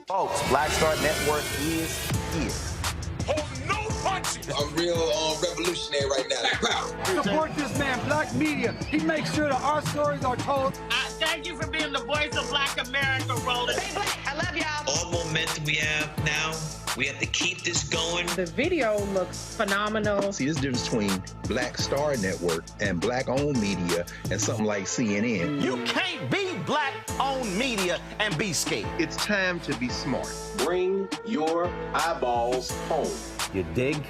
Folks, Black Star Network is here. Hold no punches. I'm real revolutionary right now. Support this man, Black Media. He makes sure that our stories are told. Thank you for being the voice of Black America, Roland. Stay black. I love y'all. All momentum we have now, we have to keep this going. The video looks phenomenal. See, there's a difference between Black Star Network and Black-owned media and something like CNN. You can't be Black-owned media and be scared. It's time to be smart. Bring your eyeballs home. You dig?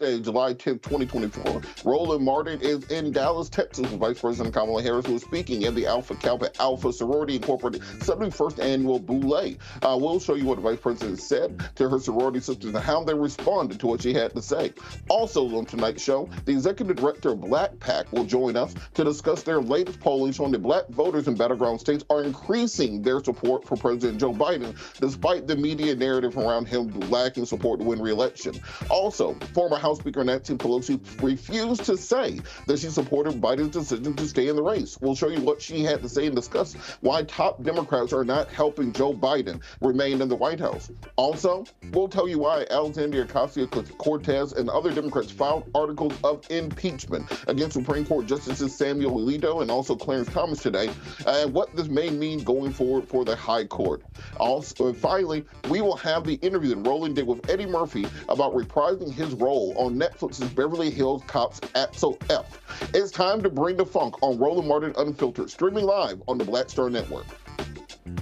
Friday, July 10th, 2024. Roland Martin is in Dallas, Texas, with Vice President Kamala Harris, who is speaking at the Alpha Kappa Alpha Sorority Incorporated 71st Annual Boulé. We'll show you what the Vice President said to her sorority sisters and how they responded to what she had to say. Also on tonight's show, the Executive Director of BlackPAC will join us to discuss their latest polling showing that Black voters in Battleground states are increasing their support for President Joe Biden, despite the media narrative around him lacking support to win re-election. Also, former House Speaker Nancy Pelosi refused to say that she supported Biden's decision to stay in the race. We'll show you what she had to say and discuss why top Democrats are not helping Joe Biden remain in the White House. Also, we'll tell you why Alexandria Ocasio-Cortez and other Democrats filed articles of impeachment against Supreme Court Justices Samuel Alito and also Clarence Thomas today, and what this may mean going forward for the High Court. Also, finally, we will have the interview that Roland did with Eddie Murphy about reprising his role on Netflix's Beverly Hills Cops at F. It's time to bring the funk on Roland Martin Unfiltered, streaming live on the Black Star Network.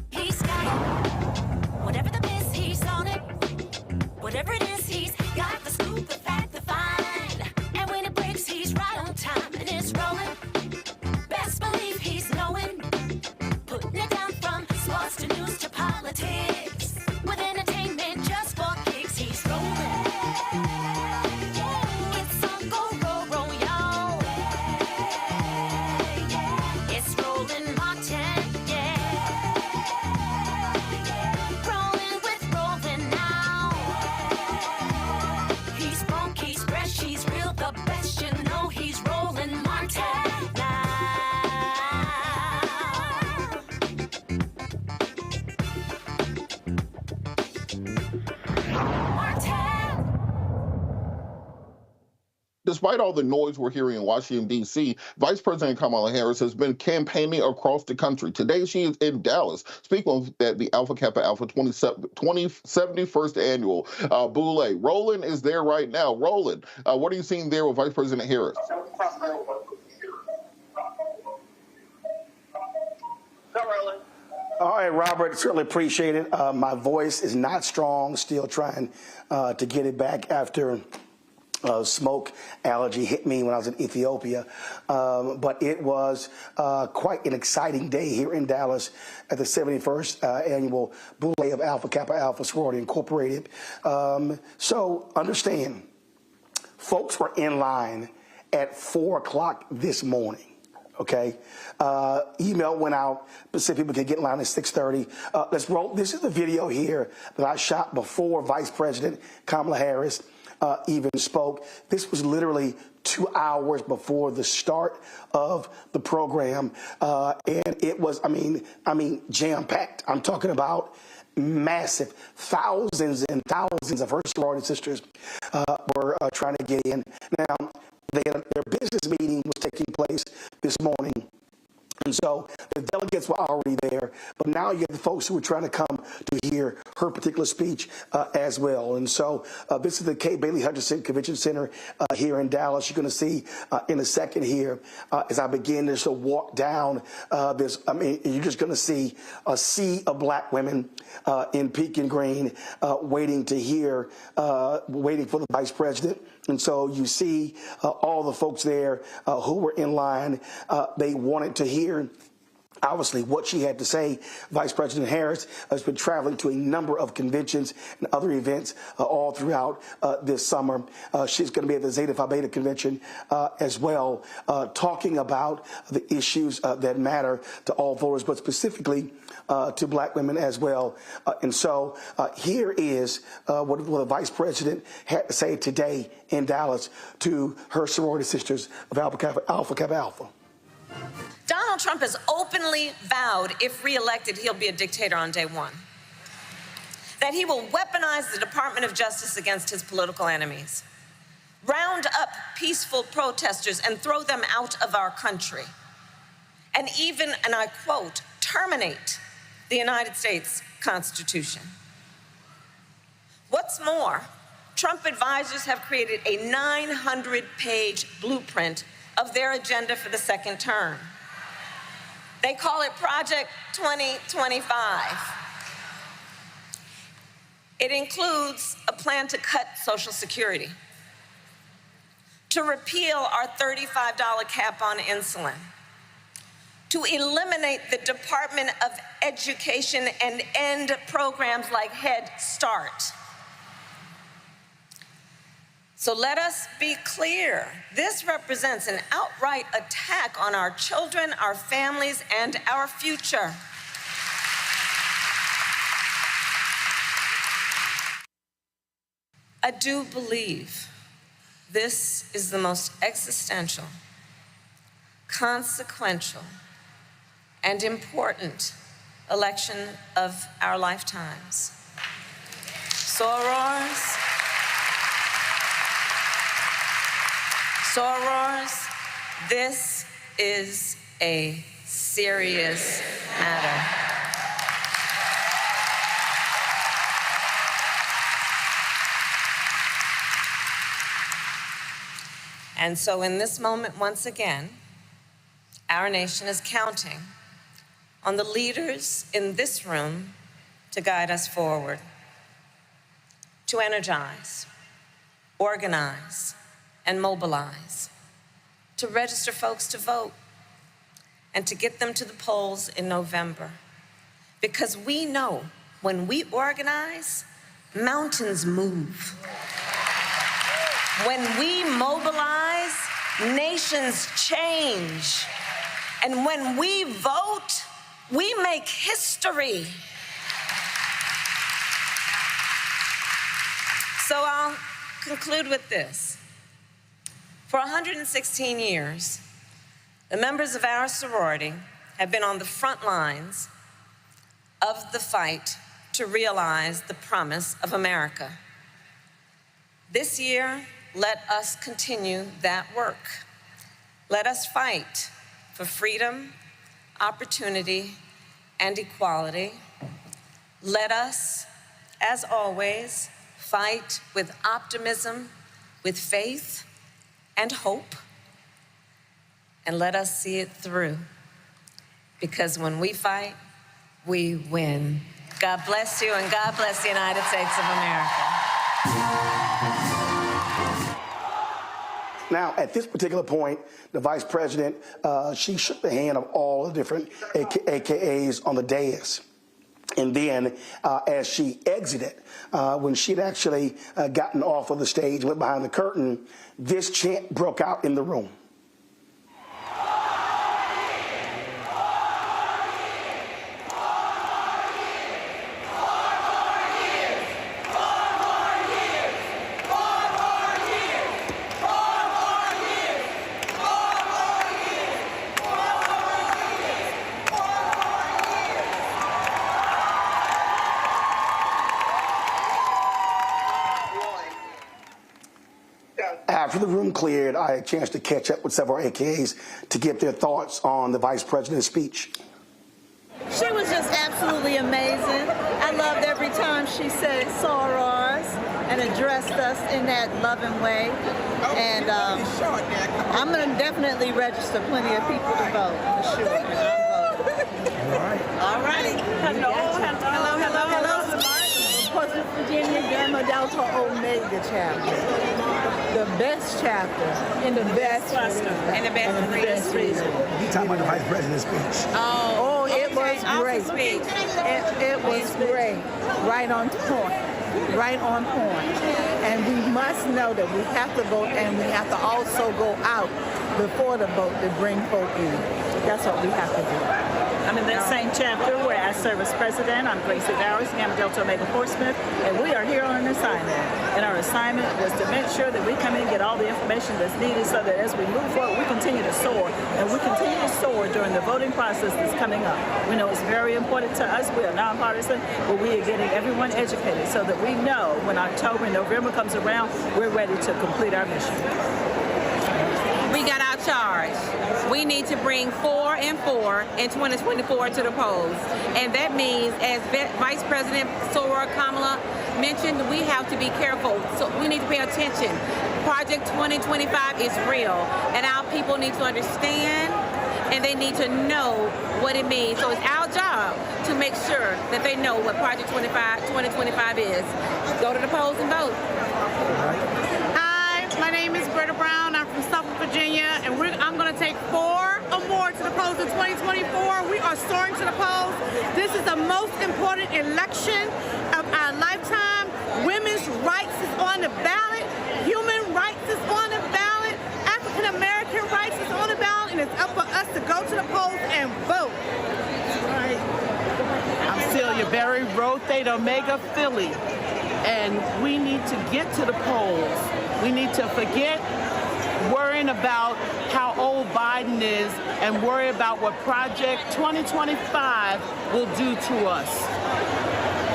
He's got it. Whatever the miss, he's on it. Whatever it is, he's got the scoop, the fact, the find. And when it breaks, he's right on time and it's rolling. Best believe he's knowing. Putting it down from sports to news to politics. With entertainment just for kicks, he's rolling. It's on go, roll, roll, y'all. It's Roland Martin, yeah. Rolling with Roland now. He's funk, he's fresh, he's real, the best, you know he's Roland Martin now. Despite all the noise we're hearing in Washington, D.C., Vice President Kamala Harris has been campaigning across the country. Today, she is in Dallas, speaking at the Alpha Kappa Alpha 71st Annual Boulé. Roland is there right now. Roland, what are you seeing there with Vice President Harris? All right, Robert, certainly appreciate it. My voice is not strong, still trying to get it back after smoke allergy hit me when I was in Ethiopia. But it was quite an exciting day here in Dallas at the 71st Annual Boulé of Alpha Kappa Alpha Sorority Incorporated. So understand, folks were in line at 4 o'clock this morning. Okay, email went out, but said people could get in line at 6:30. Let's roll. This is the video here that I shot before Vice President Kamala Harris even spoke. This was literally 2 hours before the start of the program, and it was, I mean, jam-packed. I'm talking about massive. Thousands and thousands of her sorority sisters were trying to get in. Now, their business meeting was taking place this morning. And so the delegates were already there, but now you have the folks who are trying to come to hear her particular speech as well. And so this is the Kay Bailey Hutchinson Convention Center here in Dallas. You're going to see in a second here as I begin to walk down this. I mean, you're just going to see a sea of black women in pink and green waiting to hear, waiting for the vice president. And so you see all the folks there who were in line. They wanted to hear, obviously, what she had to say. Vice President Harris has been traveling to a number of conventions and other events all throughout this summer. She's going to be at the Zeta Phi Beta convention as well, talking about the issues that matter to all voters, but specifically to black women as well. And so here is what the vice president had to say today in Dallas to her sorority sisters of Alpha Kappa Alpha. Donald Trump has openly vowed, if reelected, he'll be a dictator on day one. That he will weaponize the Department of Justice against his political enemies, round up peaceful protesters and throw them out of our country, and even, and I quote, terminate the United States Constitution. What's more, Trump advisors have created a 900-page blueprint of their agenda for the second term. They call it Project 2025. It includes a plan to cut Social Security, to repeal our $35 cap on insulin, to eliminate the Department of Education and end programs like Head Start. So let us be clear. This represents an outright attack on our children, our families, and our future. I do believe this is the most existential, consequential, and important election of our lifetimes. Sorors, this is a serious matter. And so in this moment, once again, our nation is counting on the leaders in this room to guide us forward, to energize, organize, and mobilize, to register folks to vote, and to get them to the polls in November. Because we know when we organize, mountains move. When we mobilize, nations change. And when we vote, we make history. So I'll conclude with this. For 116 years, the members of our sorority have been on the front lines of the fight to realize the promise of America. This year, let us continue that work. Let us fight for freedom, opportunity, and equality. Let us, as always, fight with optimism, with faith, and hope. And let us see it through. Because when we fight, we win. God bless you, and God bless the United States of America. Now, at this particular point, the vice president, she shook the hand of all the different AKAs on the dais. And then as she exited, when she'd actually gotten off of the stage, went behind the curtain, this chant broke out in the room. After the room cleared, I had a chance to catch up with several AKAs to get their thoughts on the vice president's speech. She was just absolutely amazing. I loved every time she said sorors and addressed us in that loving way. And I'm going to definitely register plenty of people to vote, for sure. All right. Hello. West Virginia Gamma Delta Omega chapter. The best chapter in the best reason. And the best reason. You talking about the vice president's speech? Oh, it was great. It was great. Right on point. Right on point. And we must know that we have to vote, and we have to also go out before the vote to bring folk in. That's what we have to do. I'm in that same chapter where I serve as president. I'm Gracie Bowers, Gamma Delta Omega Portsmouth, and we are here on an assignment. And our assignment was to make sure that we come in and get all the information that's needed so that as we move forward, we continue to soar. And we continue to soar during the voting process that's coming up. We know it's very important to us. We are nonpartisan, but we are getting everyone educated so that we know when October and November comes around, we're ready to complete our mission. We got our charge. We need to bring 4 and 4 in 2024 to the polls. And that means, as Vice President Soror Kamala mentioned, we have to be careful. So we need to pay attention. Project 2025 is real, and our people need to understand, and they need to know what it means. So it's our job to make sure that they know what Project 2025 is. Go to the polls and vote. Hi, my name is Battleground. I'm from Suffolk, Virginia, and I'm going to take 4 or more to the polls in 2024. We are soaring to the polls. This is the most important election of our lifetime. Women's rights is on the ballot. Human rights is on the ballot. African American rights is on the ballot, and it's up for us to go to the polls and vote. I'm Celia Berry, Rho Theta Omega Philly, and we need to get to the polls. We need to forget worrying about how old Biden is and worry about what Project 2025 will do to us.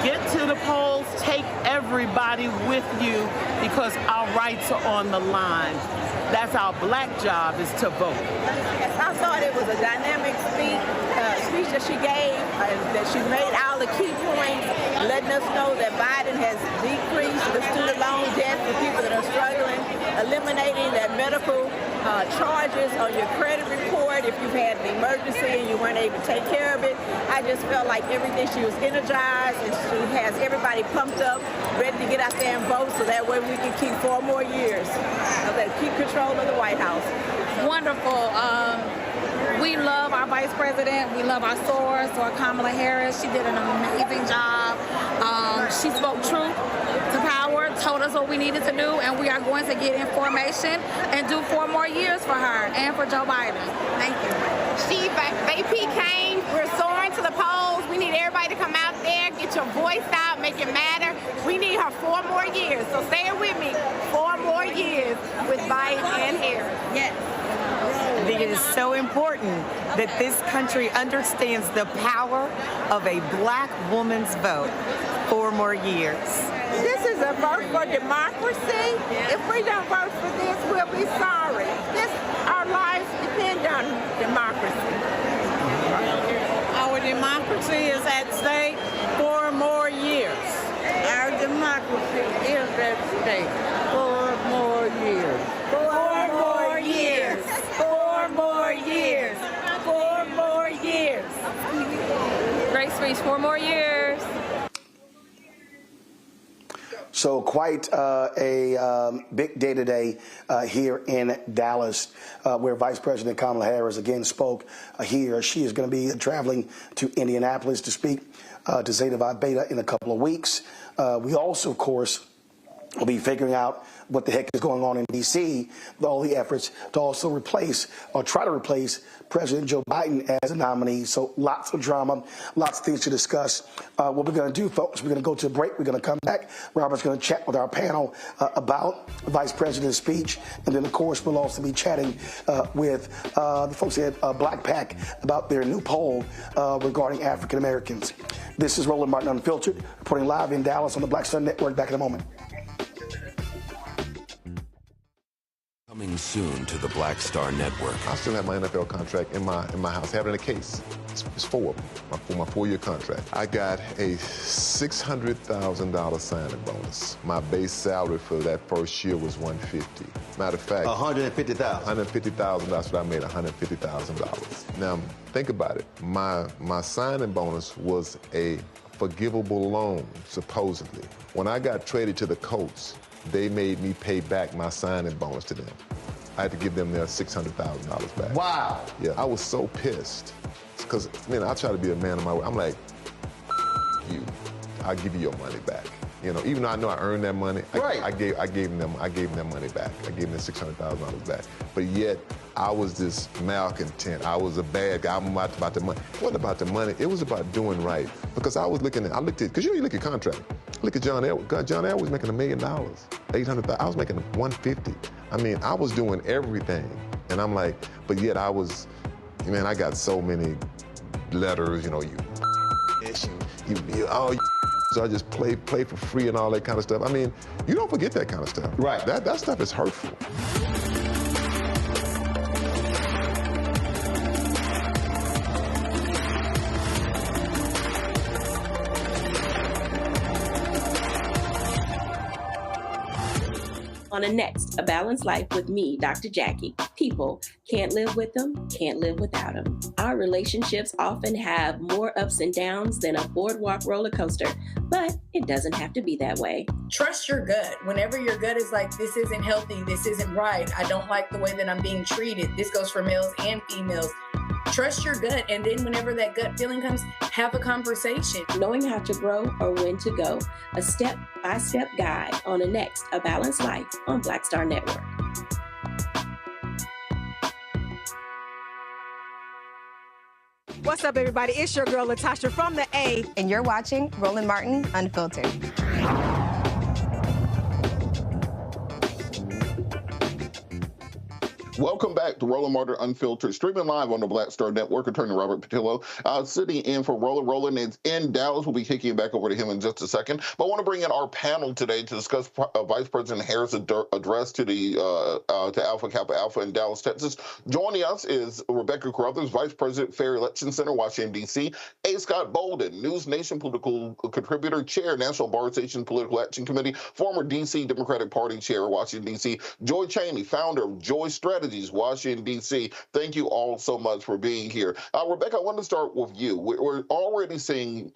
Get to the polls, take everybody with you because our rights are on the line. That's our black job, is to vote. Yes, I thought it was a dynamic speech that she gave, that she made all the key points, letting us know that Biden has decreased the student loan debt for people that are struggling, eliminating that medical charges on your credit report if you've had an emergency and you weren't able to take care of it. I just felt like everything, she was energized, and she has everybody pumped up, ready to get out there and vote, so that way we can keep 4 more years of that, keep control of the White House. Wonderful. We love our Vice President. We love our Soror Kamala Harris. She did an amazing job. She spoke truth to power, told us what we needed to do, and we are going to get information and do 4 more years for her and for Joe Biden. Thank you. VP came. We're soaring to the polls. We need everybody to come out there, get your voice out, make it matter. We need her 4 more years. So say it with me. 4 more years with Biden and Harris. Yes. I think it is so important that this country understands the power of a black woman's vote. 4 more years. This is a vote for democracy. If we don't vote for this, we'll be sorry. Our lives depend on democracy. Our democracy is at stake. 4 more years. Our democracy is at stake. 4 more years. 4 more years. 4 more years. 4 more years. Great speech. 4 more years. So quite a big day today here in Dallas, where Vice President Kamala Harris again spoke here. She is going to be traveling to Indianapolis to speak to Zeta Phi Beta in a couple of weeks. We also, of course, will be figuring out what the heck is going on in D.C. with all the efforts to also replace or try to replace President Joe Biden as a nominee. So lots of drama, lots of things to discuss. What we're going to do, folks, we're going to go to a break. We're going to come back. Robert's going to chat with our panel about the Vice President's speech. And then, of course, we'll also be chatting with the folks at BlackPAC about their new poll regarding African Americans. This is Roland Martin Unfiltered, reporting live in Dallas on the Black Star Network. Back in a moment. Coming soon to the Black Star Network. I still have my NFL contract in my house. I have it in a case. It's 4 for my 4-year contract. I got a $600,000 signing bonus. My base salary for that first year was $150,000. Matter of fact, $150,000. $150,000. That's what I made. $150,000. Now think about it. My signing bonus was a forgivable loan, supposedly. When I got traded to the Colts, they made me pay back my signing bonus to them. I had to give them their $600,000 back. Wow. Yeah, I was so pissed. Because, man, I try to be a man of my word. I'm like, you, I'll give you your money back. You know, even though I know I earned that money, right. I gave them their money back. I gave them $600,000 back. But yet, I was this malcontent. I was a bad guy. I'm about the money. It wasn't about the money. It was about doing right. Because I looked at, because you look at contract. Look at John Elway. John Elway was making $1 million, $800,000. I was making $150,000. I mean, I was doing everything. And I'm like, but yet I was, man, I got so many letters, you so I just play for free and all that kind of stuff. I mean, you don't forget that kind of stuff. Right. That stuff is hurtful. on a Next, A Balanced Life with me, Dr. Jackie. People can't live with them, can't live without them. Our relationships often have more ups and downs than a boardwalk roller coaster, but it doesn't have to be that way. Trust your gut. Whenever your gut is like, this isn't healthy, this isn't right, I don't like the way that I'm being treated. This goes for males and females. Trust your gut, and then whenever that gut feeling comes, have a conversation. Knowing how to grow or when to go. A step-by-step guide on a Next, A Balanced Life on Black Star Network. What's up, everybody? It's your girl, Latasha from the A. And you're watching Roland Martin Unfiltered. Welcome back to Roland Martin Unfiltered, streaming live on the Black Star Network. Attorney Robert Patillo sitting in for Roland. Roland is in Dallas. We'll be kicking it back over to him in just a second. But I want to bring in our panel today to discuss Vice President Harris' address to the to Alpha Kappa Alpha in Dallas, Texas. Joining us is Rebecca Carruthers, Vice President, Fair Election Center, Washington, D.C. A. Scott Bolden, News Nation political contributor, Chair, National Bar Association Political Action Committee, former D.C. Democratic Party Chair, Washington, D.C. Joy Cheney, founder of Joy Strategies, Washington, D.C. Thank you all so much for being here. Rebecca, I want to start with you. We're already seeing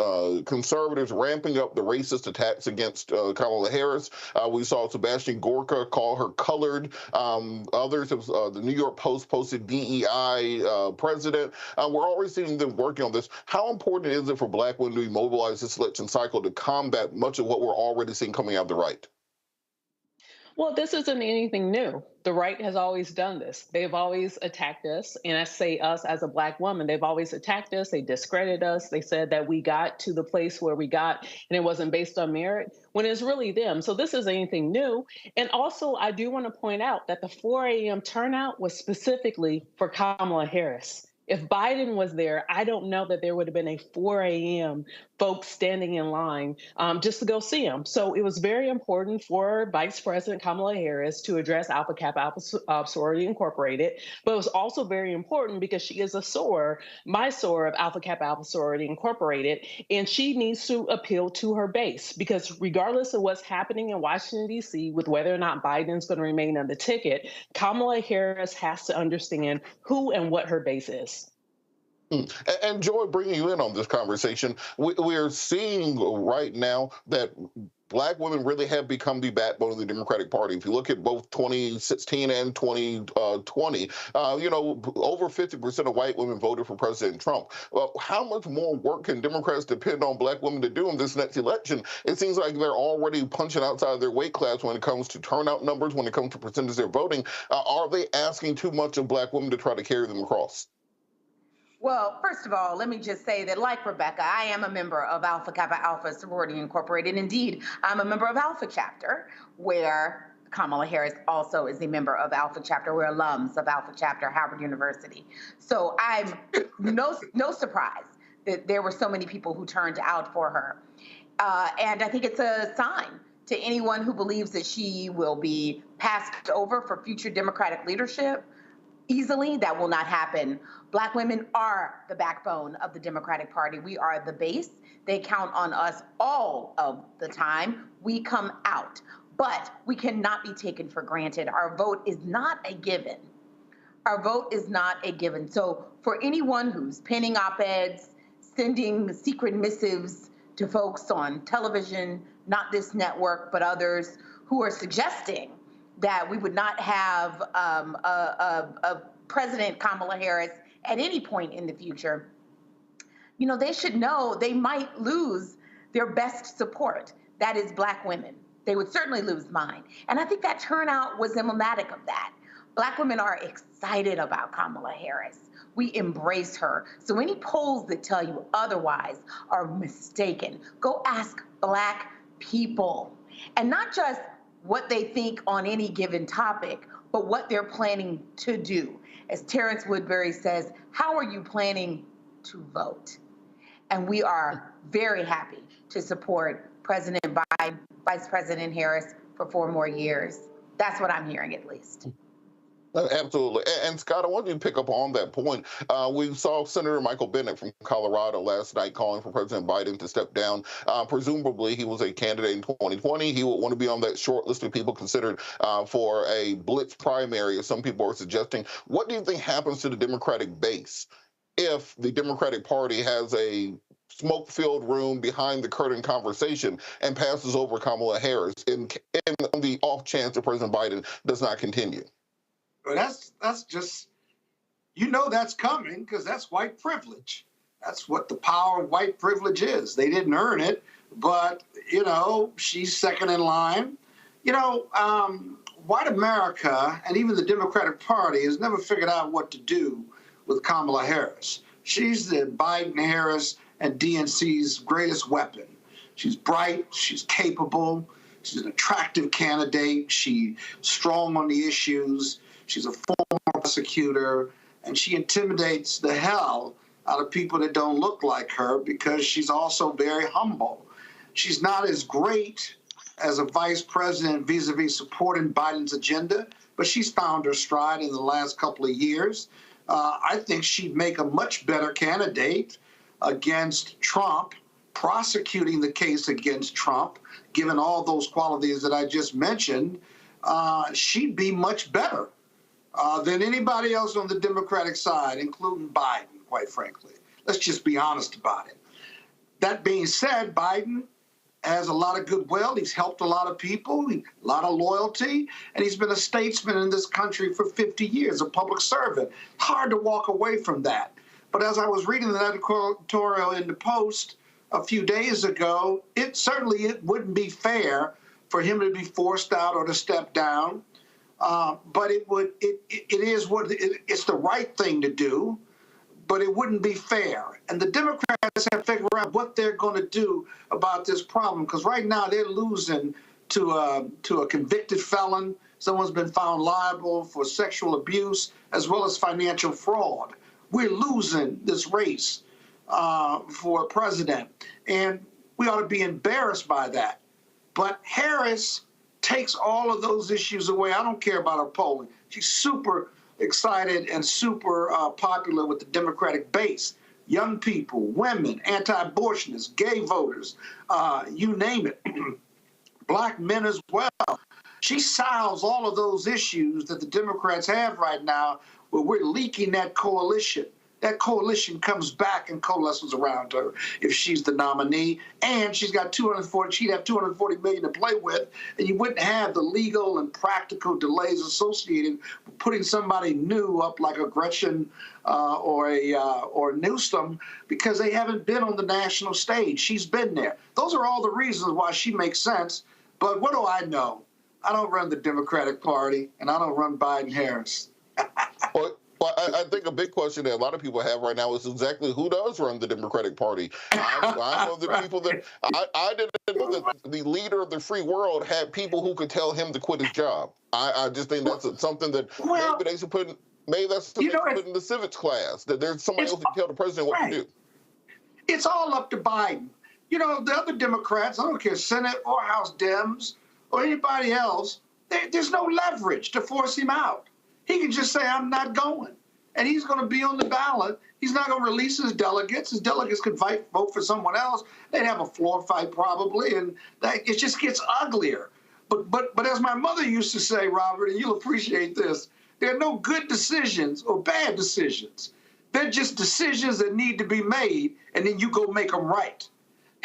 conservatives ramping up the racist attacks against Kamala Harris. We saw Sebastian Gorka call her colored. Others, the New York Post posted DEI president. We're already seeing them working on this. How important is it for Black women to mobilize this election cycle to combat much of what we're already seeing coming out of the right? Well, this isn't anything new. The right has always done this. They've always attacked us, and I say us as a Black woman. They've always attacked us. They discredited us. They said that we got to the place where we got, and it wasn't based on merit, when it's really them. So this isn't anything new. And also, I do want to point out that the 4 a.m. turnout was specifically for Kamala Harris. If Biden was there, I don't know that there would have been a 4 a.m. folks standing in line just to go see him. So it was very important for Vice President Kamala Harris to address Alpha Kappa Alpha Sorority Incorporated. But it was also very important because she is a SOAR, my SOAR of Alpha Kappa Alpha Sorority Incorporated, and she needs to appeal to her base because regardless of what's happening in Washington, D.C., with whether or not Biden's going to remain on the ticket, Kamala Harris has to understand who and what her base is. And Joy, bringing you in on this conversation, we're seeing right now that Black women really have become the backbone of the Democratic Party. If you look at both 2016 and 2020, over 50% of white women voted for President Trump. Well, how much more work can Democrats depend on Black women to do in this next election? It seems like they're already punching outside of their weight class when it comes to turnout numbers, when it comes to percentage they're voting. Are they asking too much of Black women to try to carry them across? Well, first of all, let me just say that, like Rebecca, I am a member of Alpha Kappa Alpha Sorority Incorporated. Indeed, I'm a member of Alpha Chapter, where Kamala Harris also is a member of Alpha Chapter. We're alums of Alpha Chapter, Howard University. So I'm no surprise that there were so many people who turned out for her. And I think it's a sign to anyone who believes that she will be passed over for future Democratic leadership easily. That will not happen. Black women are the backbone of the Democratic Party. We are the base. They count on us all of the time. We come out, but we cannot be taken for granted. Our vote is not a given. Our vote is not a given. So for anyone who's penning op-eds, sending secret missives to folks on television, not this network, but others, who are suggesting that we would not have a President Kamala Harris at any point in the future, they should know they might lose their best support. That is Black women. They would certainly lose mine. And I think that turnout was emblematic of that. Black women are excited about Kamala Harris. We embrace her. So any polls that tell you otherwise are mistaken. Go ask Black people. And not just what they think on any given topic, but what they're planning to do. As Terrence Woodbury says, how are you planning to vote? And we are very happy to support President Biden, Vice President Harris for 4 more years. That's what I'm hearing, at least. Absolutely. And Scott, I want you to pick up on that point. We saw Senator Michael Bennet from Colorado last night calling for President Biden to step down. Presumably, he was a candidate in 2020. He would want to be on that short list of people considered for a blitz primary, as some people are suggesting. What do you think happens to the Democratic base if the Democratic Party has a smoke-filled room behind the curtain conversation and passes over Kamala Harris in the off chance that President Biden does not continue? Well, that's just, that's coming because that's white privilege. That's what the power of white privilege is. They didn't earn it, but, she's second in line. White America and even the Democratic Party has never figured out what to do with Kamala Harris. She's the Biden, Harris, and DNC's greatest weapon. She's bright, she's capable, she's an attractive candidate, she's strong on the issues. She's a former prosecutor, and she intimidates the hell out of people that don't look like her because she's also very humble. She's not as great as a vice president vis-a-vis supporting Biden's agenda, but she's found her stride in the last couple of years. I think she'd make a much better candidate against Trump, prosecuting the case against Trump, given all those qualities that I just mentioned. She'd be much better than anybody else on the Democratic side, including Biden, quite frankly. Let's just be honest about it. That being said, Biden has a lot of goodwill. He's helped a lot of people, a lot of loyalty, and he's been a statesman in this country for 50 years, a public servant. Hard to walk away from that. But as I was reading the editorial in the Post a few days ago, it wouldn't be fair for him to be forced out or to step down. But it's the right thing to do, but it wouldn't be fair. And the Democrats have to figure out what they're going to do about this problem, because right now they're losing to a convicted felon. Someone's been found liable for sexual abuse as well as financial fraud. We're losing this race for president, and we ought to be embarrassed by that. But Harris takes all of those issues away. I don't care about her polling. She's super excited and super popular with the Democratic base. Young people, women, anti-abortionists, gay voters, you name it. Black men as well. She solves all of those issues that the Democrats have right now, where we're leaking that coalition. That coalition comes back and coalesces around her if she's the nominee, and she'd have $240 million to play with, and you wouldn't have the legal and practical delays associated with putting somebody new up like a Gretchen or Newsom, because they haven't been on the national stage. She's been there. Those are all the reasons why she makes sense. But what do I know? I don't run the Democratic Party, and I don't run Biden-Harris. Well, I think a big question that a lot of people have right now is exactly who does run the Democratic Party. I know the people that I didn't know that the leader of the free world had people who could tell him to quit his job. I just think that's something that maybe they should put. Maybe that's something they should put in the civics class. That there's somebody else who can tell the president what to do. It's all up to Biden. The other Democrats, I don't care, Senate or House Dems or anybody else, there's no leverage to force him out. He can just say, I'm not going. And he's going to be on the ballot. He's not going to release his delegates. His delegates could vote for someone else. They'd have a floor fight probably, and it just gets uglier. But as my mother used to say, Robert, and you'll appreciate this, there are no good decisions or bad decisions. They're just decisions that need to be made, and then you go make them right.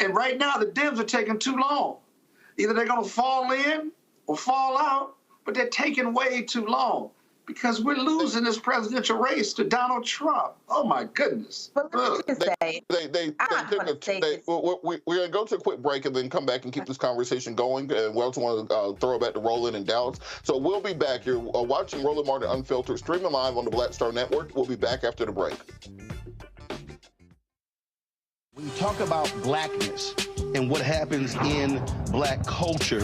And right now, the Dems are taking too long. Either they're going to fall in or fall out, but they're taking way too long, because we're losing this presidential race to Donald Trump. Oh, my goodness. But let me just say, we're going to go to a quick break and then come back and keep this conversation going. And we also want to throw it back to Roland in Dallas. So we'll be back. You're watching Roland Martin Unfiltered, streaming live on the Black Star Network. We'll be back after the break. When you talk about blackness and what happens in black culture,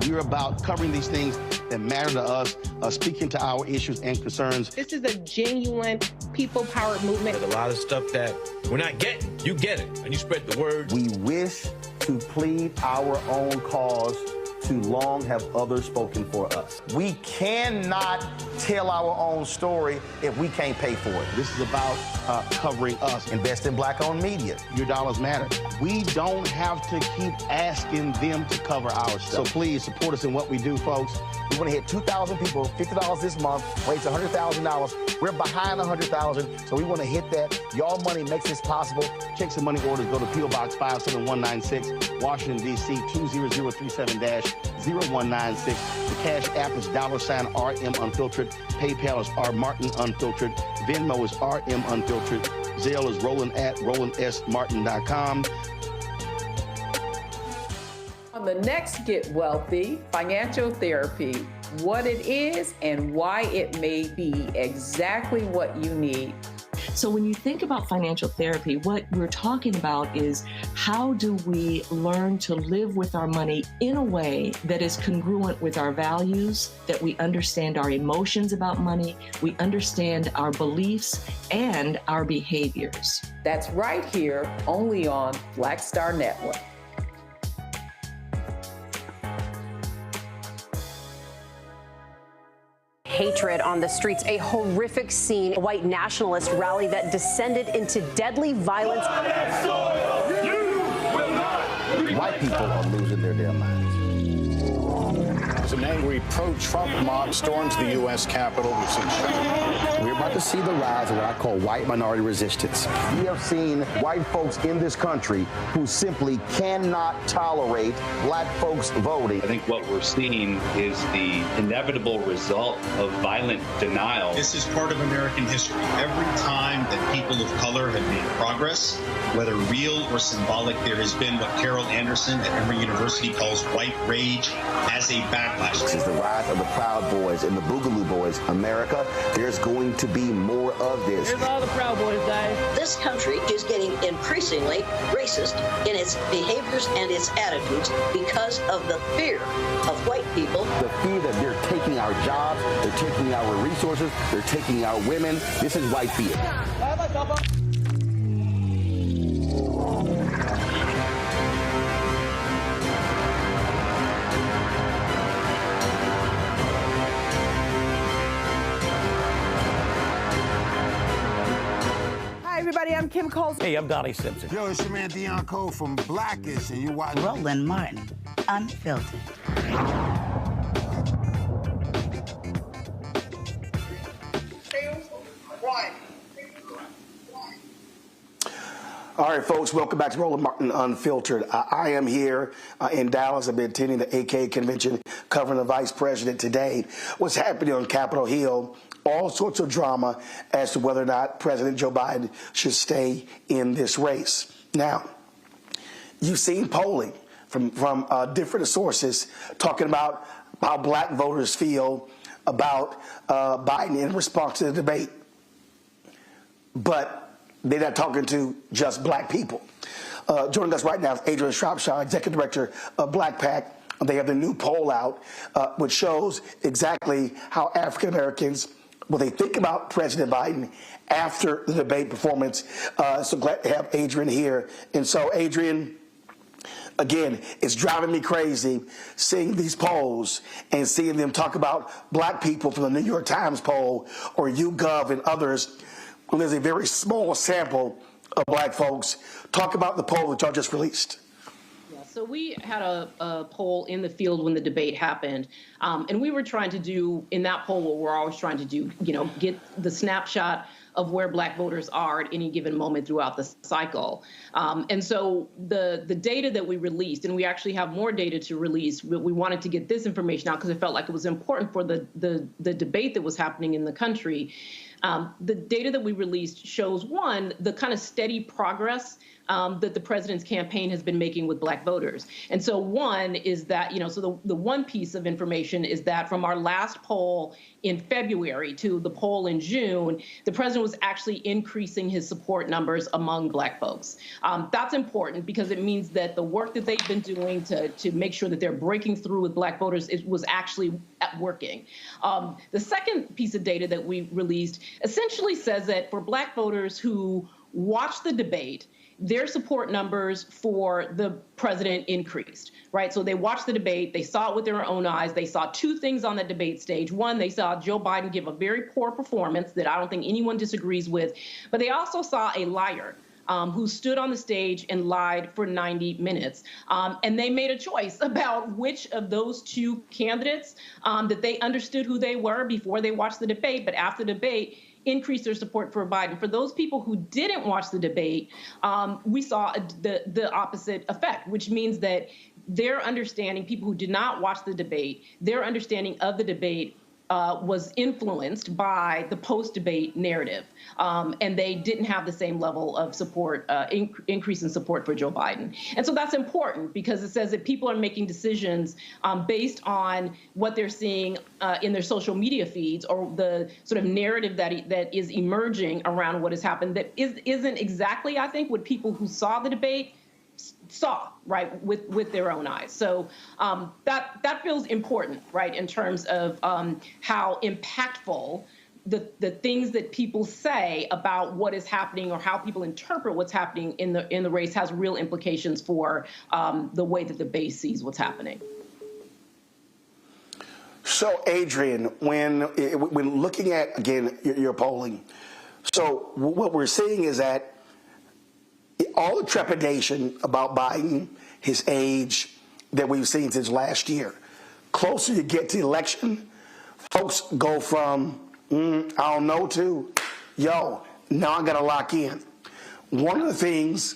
we're about covering these things that matter to us, speaking to our issues and concerns. This is a genuine people-powered movement. There's a lot of stuff that we're not getting. You get it, and you spread the word. We wish to plead our own cause too long have others spoken for us. We cannot tell our own story if we can't pay for it. This is about covering us. Invest in Black-owned media. Your dollars matter. We don't have to keep asking them to cover our stuff. So please support us in what we do, folks. We want to hit 2,000 people, $50 this month, raise $100,000. We're behind 100,000, so we want to hit that. Y'all money makes this possible. Checks and money orders go to P.O. Box 57196, Washington, D.C. 20037-0196. The Cash App is $RM Unfiltered. PayPal is R Martin Unfiltered. Venmo is RM Unfiltered. Zelle is Roland at RolandSMartin.com. On the next Get Wealthy, financial therapy, what it is and why it may be exactly what you need. So when you think about financial therapy, what we're talking about is how do we learn to live with our money in a way that is congruent with our values, that we understand our emotions about money, we understand our beliefs and our behaviors. That's right here, only on Black Star Network. Hatred on the streets, a horrific scene, a white nationalist rally that descended into deadly violence. White people are losing their damn minds. An angry pro-Trump mob storms the U.S. Capitol. We're about to see the rise of what I call white minority resistance. We have seen white folks in this country who simply cannot tolerate Black folks voting. I think what we're seeing is the inevitable result of violent denial. This is part of American history. Every time that people of color have made progress, whether real or symbolic, there has been what Carol Anderson at Emory University calls white rage as a backlash. This is the rise of the Proud Boys and the Boogaloo Boys. America, there's going to be more of this. Here's all the Proud Boys, guys. This country is getting increasingly racist in its behaviors and its attitudes because of the fear of white people. The fear that they're taking our jobs, they're taking our resources, they're taking our women. This is white fear. Everybody, I'm Kim Coles. Hey, I'm Donnie Simpson. Yo, it's your man Deion Cole from Blackish, and you watch Roland Martin, Unfiltered. All right, folks, welcome back to Roland Martin Unfiltered. I am here in Dallas. I've been attending the AK convention covering the vice president today. What's happening on Capitol Hill? All sorts of drama as to whether or not President Joe Biden should stay in this race. Now, you've seen polling from different sources talking about how Black voters feel about Biden in response to the debate. But they're not talking to just Black people. Joining us right now is Adrian Shropshire, Executive Director of BlackPAC. They have the new poll out, which shows exactly how African Americans, what they think about President Biden after the debate performance. So glad to have Adrian here. And so, Adrian, again, it's driving me crazy seeing these polls and seeing them talk about Black people from the New York Times poll or YouGov and others, when there's a very small sample of Black folks. Talk about the poll that y'all just released. So we had a poll in the field when the debate happened, and we were trying to do, in that poll, what we're always trying to do, get the snapshot of where Black voters are at any given moment throughout the cycle. And so the data that we released, and we actually have more data to release, we wanted to get this information out because it felt like it was important for the debate that was happening in the country. The data that we released shows, one, the kind of steady progress that the president's campaign has been making with Black voters. And so one is that, so the one piece of information is that from our last poll in February to the poll in June, the president was actually increasing his support numbers among Black folks. That's important because it means that the work that they've been doing to make sure that they're breaking through with Black voters was actually working. The second piece of data that we released essentially says that for Black voters who watched the debate their support numbers for the president increased, right? So they watched the debate. They saw it with their own eyes. They saw two things on the debate stage. One, they saw Joe Biden give a very poor performance that I don't think anyone disagrees with. But they also saw a liar who stood on the stage and lied for 90 minutes. And they made a choice about which of those two candidates that they understood who they were before they watched the debate, but after the debate, increase their support for Biden. For those people who didn't watch the debate, we saw the opposite effect, which means that their understanding, people who did not watch the debate, their understanding of the debate was influenced by the post-debate narrative, and they didn't have the same level of support, increase in support for Joe Biden. And so that's important because it says that people are making decisions based on what they're seeing in their social media feeds or the sort of narrative that is emerging around what has happened that isn't exactly, I think, what people who saw the debate saw, right, with their own eyes. So that feels important, right, in terms of how impactful the things that people say about what is happening or how people interpret what's happening in the race has real implications for the way that the base sees what's happening. So, Adrian, when looking at, again, your polling, so what we're seeing is that all the trepidation about Biden, his age, that we've seen since last year, closer you get to the election, folks go from, I don't know, to, yo, now I got to lock in. One of the things,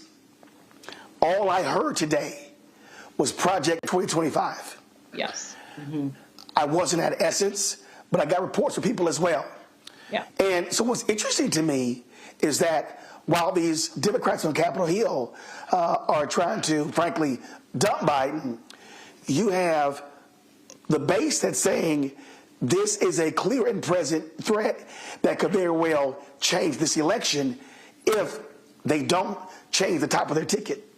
all I heard today was Project 2025. Yes. Mm-hmm. I wasn't at Essence, but I got reports from people as well. Yeah. And so what's interesting to me is that while these Democrats on Capitol Hill are trying to, frankly, dump Biden, you have the base that's saying this is a clear and present threat that could very well change this election if they don't change the top of their ticket.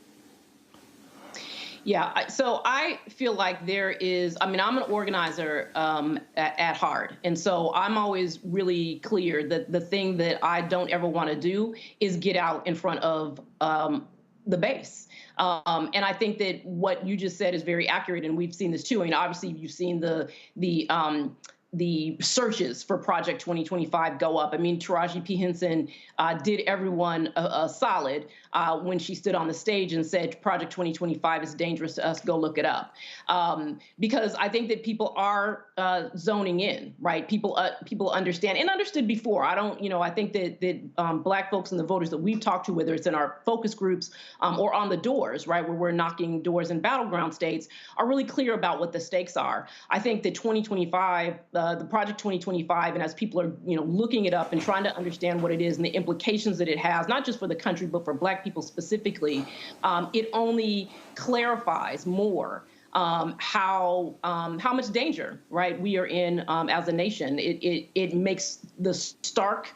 Yeah, so I feel like there is, I mean, I'm an organizer at heart. And so I'm always really clear that the thing that I don't ever want to do is get out in front of the base. And I think that what you just said is very accurate. And we've seen this too. I mean, obviously you've seen the searches for Project 2025 go up. I mean, Taraji P. Henson did everyone a solid when she stood on the stage and said Project 2025 is dangerous to us, go look it up. Because I think that people are zoning in, right? People understand and understood before. I don't, I think that Black folks and the voters that we've talked to, whether it's in our focus groups or on the doors, right, where we're knocking doors in battleground states, are really clear about what the stakes are. I think that 2025, the Project 2025, and as people are, looking it up and trying to understand what it is and the implications that it has, not just for the country, but for Black people specifically, it only clarifies more how much danger, right, we are in as a nation. It makes the stark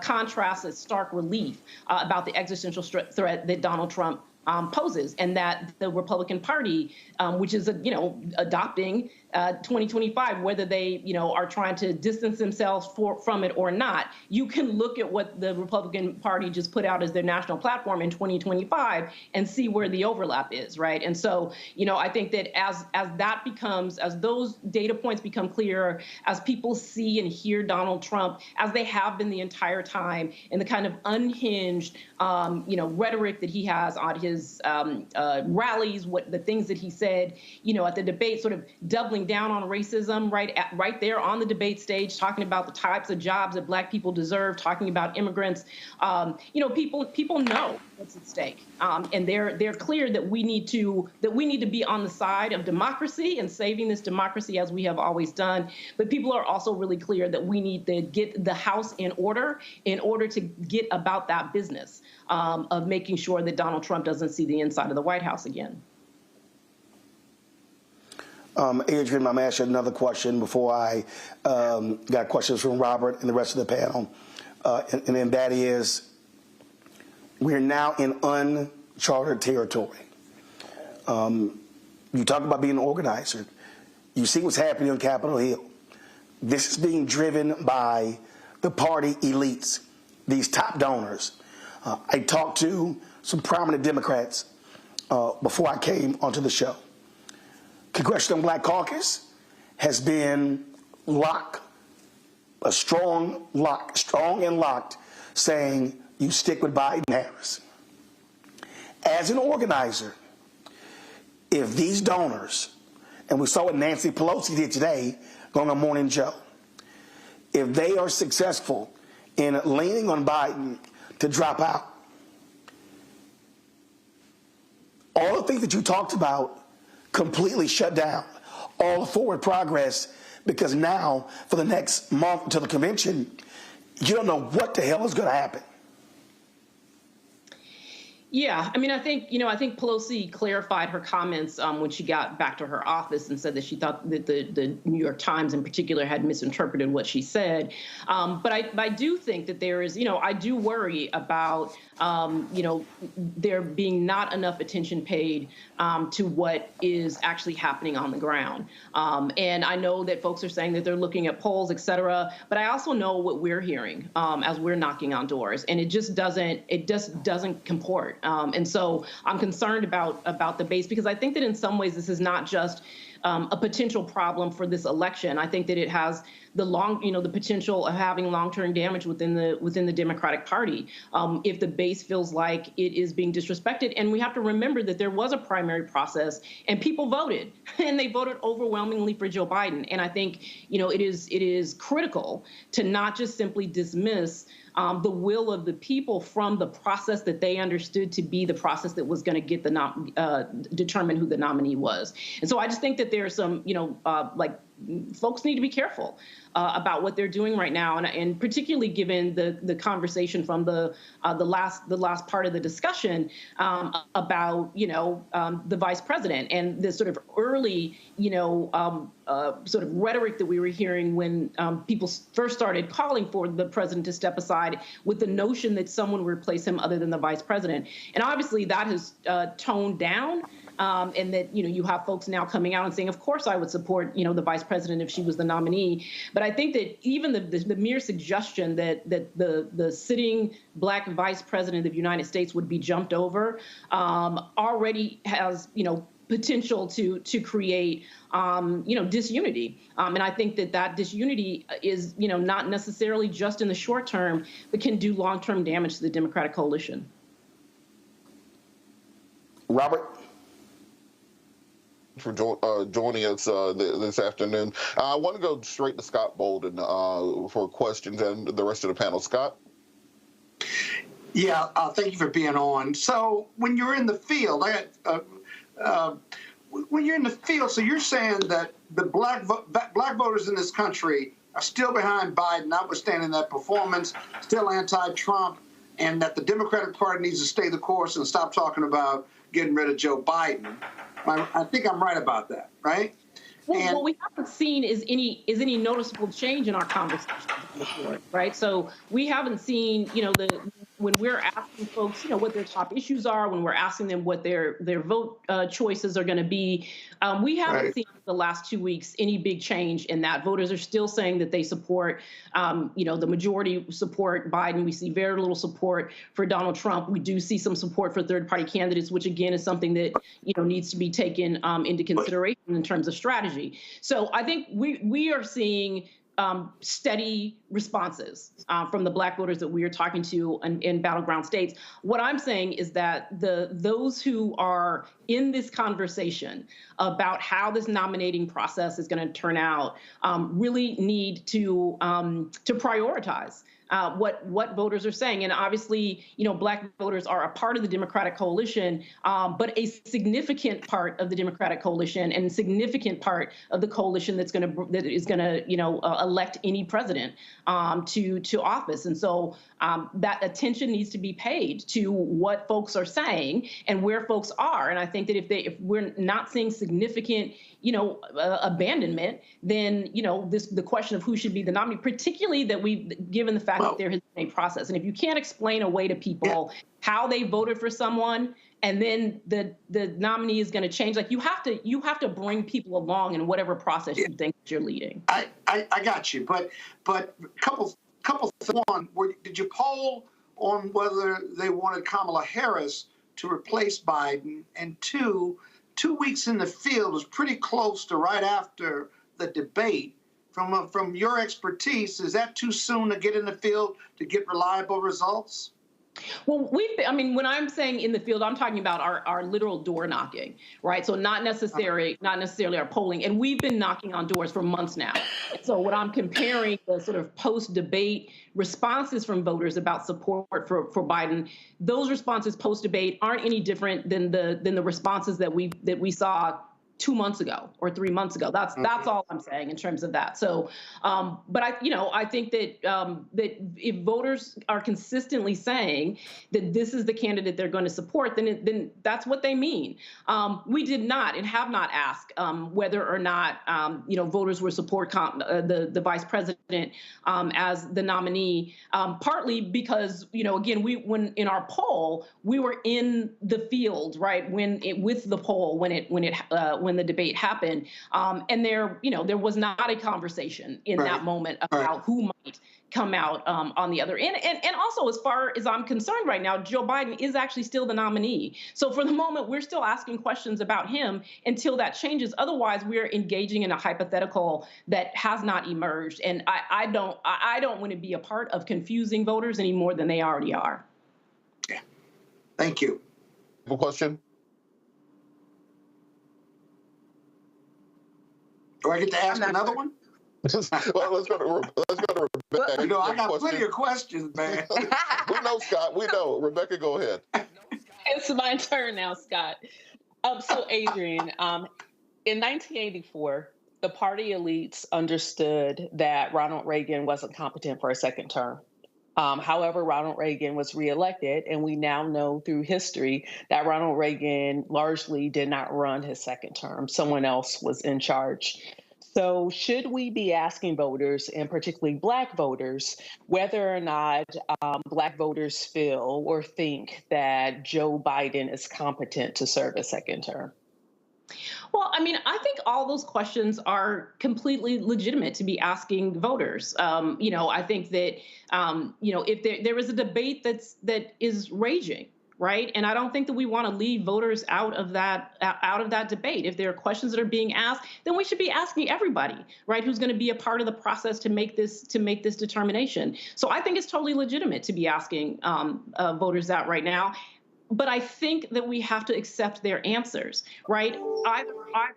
contrast, a stark relief about the existential threat that Donald Trump poses, and that the Republican Party, which is, adopting 2025, whether they, are trying to distance themselves from it or not, you can look at what the Republican Party just put out as their national platform in 2025 and see where the overlap is, right? And so, I think that as those data points become clearer, as people see and hear Donald Trump, as they have been the entire time, and the kind of unhinged, rhetoric that he has on his rallies, the things that he said, at the debate, sort of doubling down on racism, right there on the debate stage, talking about the types of jobs that Black people deserve, talking about immigrants. People know what's at stake, and they're clear that we need to be on the side of democracy and saving this democracy as we have always done. But people are also really clear that we need to get the House in order to get about that business of making sure that Donald Trump doesn't see the inside of the White House again. Adrian, I'm going to ask you another question before I got questions from Robert and the rest of the panel. And then that is, we're now in uncharted territory. You talk about being an organizer. You see what's happening on Capitol Hill. This is being driven by the party elites, these top donors. I talked to some prominent Democrats before I came onto the show. Congressional Black Caucus has been strong and locked, saying you stick with Biden and Harris. As an organizer, if these donors, and we saw what Nancy Pelosi did today going on Morning Joe, if they are successful in leaning on Biden to drop out, all the things that you talked about completely shut down, all the forward progress, because now for the next month until the convention, you don't know what the hell is going to happen. Yeah, I mean, I think Pelosi clarified her comments when she got back to her office and said that she thought that the New York Times in particular had misinterpreted what she said. But I do think that there is, I do worry about, there being not enough attention paid to what is actually happening on the ground. And I know that folks are saying that they're looking at polls, et cetera, but I also know what we're hearing as we're knocking on doors, and it just doesn't comport. And so I'm concerned about the base, because I think that in some ways this is not just a potential problem for this election. I think that it has the potential of having long-term damage within the Democratic Party if the base feels like it is being disrespected. And we have to remember that there was a primary process and people voted, and they voted overwhelmingly for Joe Biden. And I think it is critical to not just simply dismiss the will of the people from the process that they understood to be the process that was going to get determine who the nominee was. And so I just think that there's some, folks need to be careful about what they're doing right now, and particularly given the conversation from the last part of the discussion about the vice president and the sort of early sort of rhetoric that we were hearing when people first started calling for the president to step aside with the notion that someone would replace him other than the vice president. And obviously that has toned down. And that, you have folks now coming out and saying, of course, I would support, the vice president if she was the nominee. But I think that even the mere suggestion that the sitting black vice president of the United States would be jumped over already has, potential to create, disunity. And I think that disunity is, not necessarily just in the short term, but can do long-term damage to the Democratic coalition. Robert? For joining us this afternoon. I want to go straight to Scott Bolden for questions and the rest of the panel. Scott? Yeah, thank you for being on. So when you're in the field, so you're saying that the black voters in this country are still behind Biden, notwithstanding that performance, still anti-Trump, and that the Democratic Party needs to stay the course and stop talking about getting rid of Joe Biden. I think I'm right about that, right? Well, what we haven't seen is any noticeable change in our conversation before, right? So we haven't seen, when we're asking folks, what their top issues are, when we're asking them what their vote choices are going to be, we haven't seen the last 2 weeks any big change in that. Voters are still saying that they support, the majority support Biden. We see very little support for Donald Trump. We do see some support for third-party candidates, which again is something that needs to be taken into consideration in terms of strategy. So I think we are seeing steady responses from the black voters that we are talking to in battleground states. What I'm saying is that those who are in this conversation about how this nominating process is going to turn out really need to prioritize what voters are saying. And obviously, black voters are a part of the Democratic coalition, but a significant part of the Democratic coalition and a significant part of the coalition that is going to elect any president to office. And so that attention needs to be paid to what folks are saying and where folks are. And I think that if we're not seeing significant abandonment, then the question of who should be the nominee, particularly that given the fact that there has been a process, and if you can't explain away to people how they voted for someone, and then the nominee is going to change, like you have to bring people along in whatever process you think that you're leading. I got you, but couple things. One, did you poll on whether they wanted Kamala Harris to replace Biden, and two weeks in the field is pretty close to right after the debate. From your expertise, is that too soon to get in the field to get reliable results? Well, when I'm saying in the field, I'm talking about our literal door knocking, right? So not necessarily our polling. And we've been knocking on doors for months now. So when I'm comparing the sort of post-debate responses from voters about support for Biden, those responses post-debate aren't any different than the responses that we saw 2 months ago or 3 months ago. That's all I'm saying in terms of that. So, but I think that if voters are consistently saying that this is the candidate they're going to support, then that's what they mean. We did not and have not asked whether or not voters would support the vice president as the nominee. Partly because again when in our poll we were in the field, right, when the debate happened, and there was not a conversation in that moment about who might come out on the other end. And also, as far as I'm concerned right now, Joe Biden is actually still the nominee. So for the moment, we're still asking questions about him until that changes. Otherwise, we're engaging in a hypothetical that has not emerged. And I don't want to be a part of confusing voters any more than they already are. Yeah. Thank you. Have a question? Do I get to ask another one? Well, let's go to Rebecca. I got plenty of questions, man. We know, Scott. We know. Rebecca, go ahead. It's my turn now, Scott. So, Adrian, in 1984, the party elites understood that Ronald Reagan wasn't competent for a second term. However, Ronald Reagan was reelected, and we now know through history that Ronald Reagan largely did not run his second term. Someone else was in charge. So should we be asking voters, and particularly Black voters, whether or not Black voters feel or think that Joe Biden is competent to serve a second term? Well, I think all those questions are completely legitimate to be asking voters. I think that, if there is a debate that is raging, right, and I don't think that we want to leave voters out of that debate. If there are questions that are being asked, then we should be asking everybody, right, who's going to be a part of the process to make this determination. So I think it's totally legitimate to be asking voters that right now. But I think that we have to accept their answers, right? Either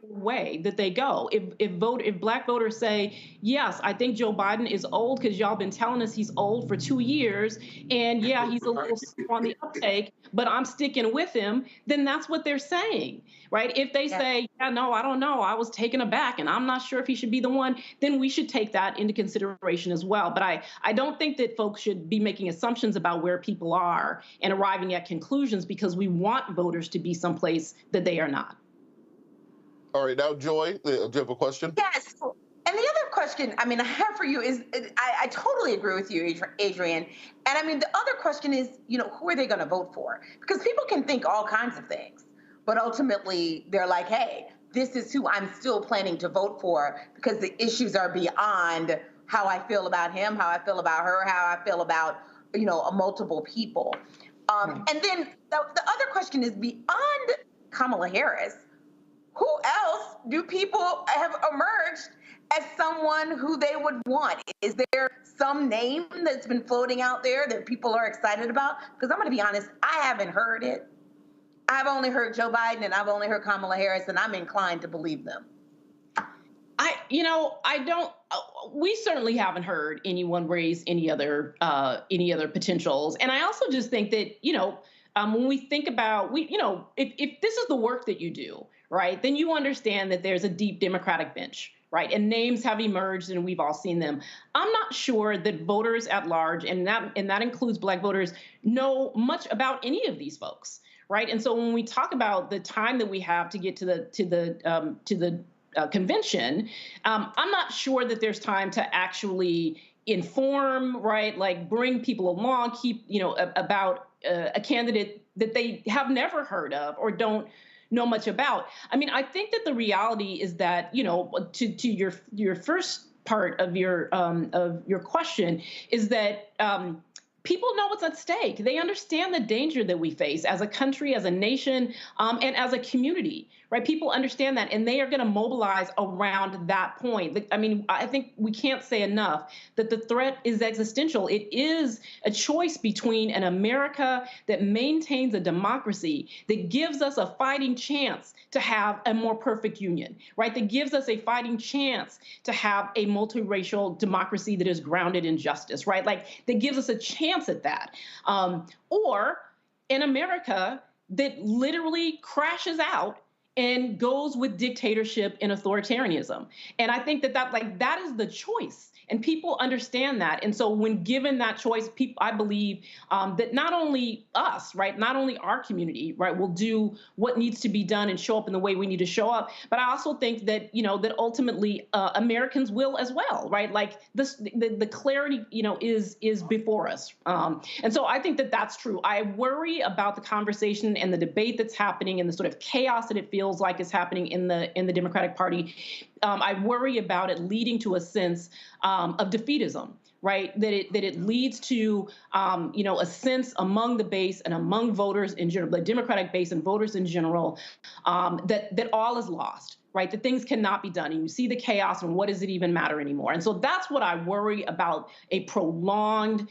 way that they go. If Black voters say, yes, I think Joe Biden is old because y'all been telling us he's old for 2 years, and yeah, he's a little slow on the uptake, but I'm sticking with him, then that's what they're saying, right? If they say, yeah, no, I don't know, I was taken aback and I'm not sure if he should be the one, then we should take that into consideration as well. But I don't think that folks should be making assumptions about where people are and arriving at conclusions because we want voters to be someplace that they are not. All right, now, Joy, do you have a question? Yes. And the other question, I have for you is, I totally agree with you, Adrian. And the other question is, who are they going to vote for? Because people can think all kinds of things, but ultimately they're like, hey, this is who I'm still planning to vote for because the issues are beyond how I feel about him, how I feel about her, how I feel about, multiple people. And then the other question is, beyond Kamala Harris, who else do people have emerged as someone who they would want? Is there some name that's been floating out there that people are excited about? Because I'm going to be honest, I haven't heard it. I've only heard Joe Biden and I've only heard Kamala Harris, and I'm inclined to believe them. We certainly haven't heard anyone raise any other potentials. And I also just think that, when we think about, if this is the work that you do, right, then you understand that there's a deep Democratic bench, right? And names have emerged and we've all seen them. I'm not sure that voters at large, and that includes Black voters, know much about any of these folks, right? And so when we talk about the time that we have to get to the convention, I'm not sure that there's time to actually inform, right? Like bring people along, about a candidate that they have never heard of or don't know much about. I think that the reality is that, to your first part of your question is that people know what's at stake. They understand the danger that we face as a country, as a nation, and as a community, right? People understand that, and they are going to mobilize around that point. I mean, I think we can't say enough that the threat is existential. It is a choice between an America that maintains a democracy, that gives us a fighting chance to have a more perfect union, right? That gives us a fighting chance to have a multiracial democracy that is grounded in justice, right? Like, that gives us a chance at that. Or an America that literally crashes out and goes with dictatorship and authoritarianism. And I think that is the choice. And people understand that. And so when given that choice, I believe that not only us, right, not only our community, right, will do what needs to be done and show up in the way we need to show up. But I also think that, that ultimately Americans will as well, right? Like the clarity, is before us. And so I think that that's true. I worry about the conversation and the debate that's happening and the sort of chaos that it feels like is happening in the Democratic Party. I worry about it leading to a sense of defeatism, right? That it leads to, a sense among the base and among voters in general, the Democratic base and voters in general, that all is lost, right? That things cannot be done. And you see the chaos, and what does it even matter anymore? And so that's what I worry about, a prolonged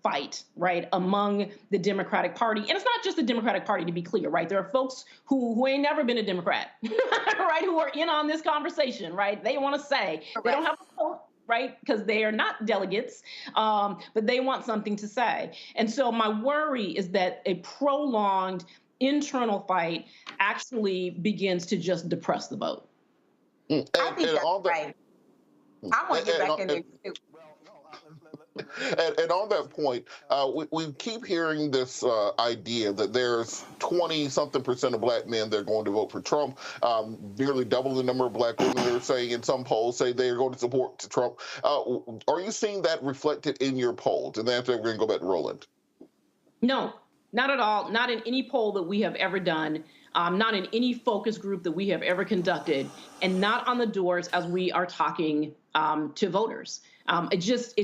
fight, right, among the Democratic Party. And it's not just the Democratic Party, to be clear, right? There are folks who ain't never been a Democrat, right, who are in on this conversation, right? They want to say, they don't have a vote, right, because they are not delegates, but they want something to say. And so my worry is that a prolonged internal fight actually begins to just depress the vote. I think that's right. I want to get back in there, too. And on that point, we keep hearing this idea that there's 20-something% of black men that are going to vote for Trump, nearly double the number of black women that are saying in some polls say they are going to support Trump. Are you seeing that reflected in your polls? And then after we're going to go back to Roland. No, not at all. Not in any poll that we have ever done. Not in any focus group that we have ever conducted, and not on the doors as we are talking to voters. It just,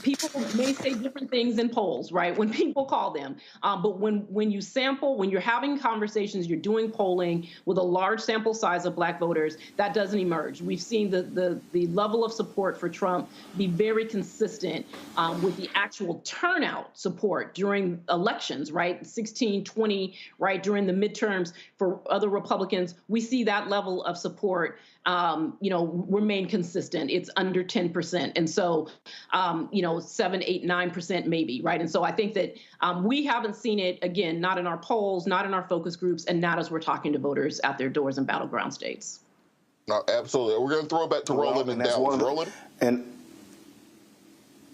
people may say different things in polls, right, when people call them. But when you sample, when you're having conversations, you're doing polling with a large sample size of black voters, that doesn't emerge. We've seen the level of support for Trump be very consistent with the actual turnout support during elections, right, 16, 20, right, during the midterms for other Republicans. We see that level of support remain consistent. It's under 10%. And so, 7, 8, 9% maybe, right? And so I think that we haven't seen it, again, not in our polls, not in our focus groups, and not as we're talking to voters at their doors in battleground states. No, absolutely. We're going to throw it back to Roland and Dallas. Roland? And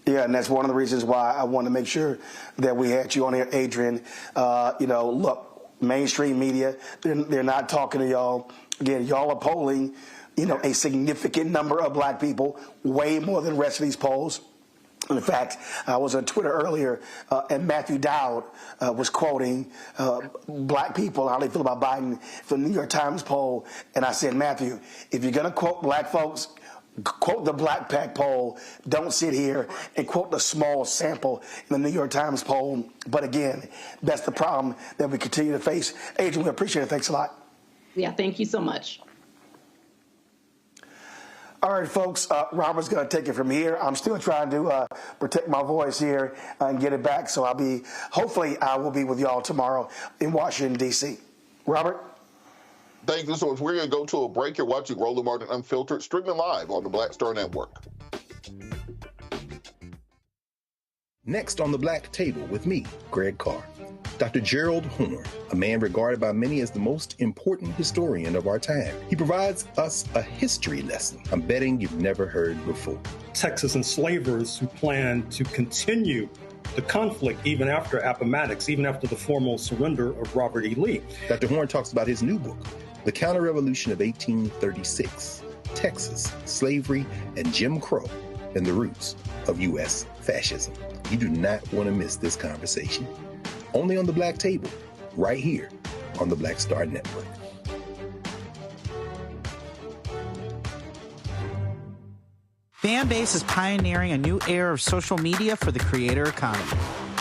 that's one of the reasons why I want to make sure that we had you on here, Adrian. Look, mainstream media, they're not talking to y'all. Again, y'all are polling a significant number of black people, way more than the rest of these polls. In fact, I was on Twitter earlier, and Matthew Dowd was quoting black people, how they feel about Biden, from the New York Times poll. And I said, Matthew, if you're going to quote black folks, quote the BlackPAC poll. Don't sit here and quote the small sample in the New York Times poll. But again, that's the problem that we continue to face. Adrian, we appreciate it. Thanks a lot. Yeah, thank you so much. All right, folks, Robert's going to take it from here. I'm still trying to protect my voice here and get it back. So hopefully I will be with y'all tomorrow in Washington, D.C. Robert? Thank you so much. We're going to go to a break. You're watching Roland Martin Unfiltered, streaming live on the Black Star Network. Next on the Black Table with me, Greg Carr. Dr. Gerald Horne, a man regarded by many as the most important historian of our time. He provides us a history lesson I'm betting you've never heard before. Texas enslavers who plan to continue the conflict even after Appomattox, even after the formal surrender of Robert E. Lee. Dr. Horne talks about his new book, The Counter-Revolution of 1836, Texas, Slavery, and Jim Crow, and the Roots of U.S. Fascism. You do not want to miss this conversation. Only on the Black Table, right here on the Black Star Network. Fanbase is pioneering a new era of social media for the creator economy.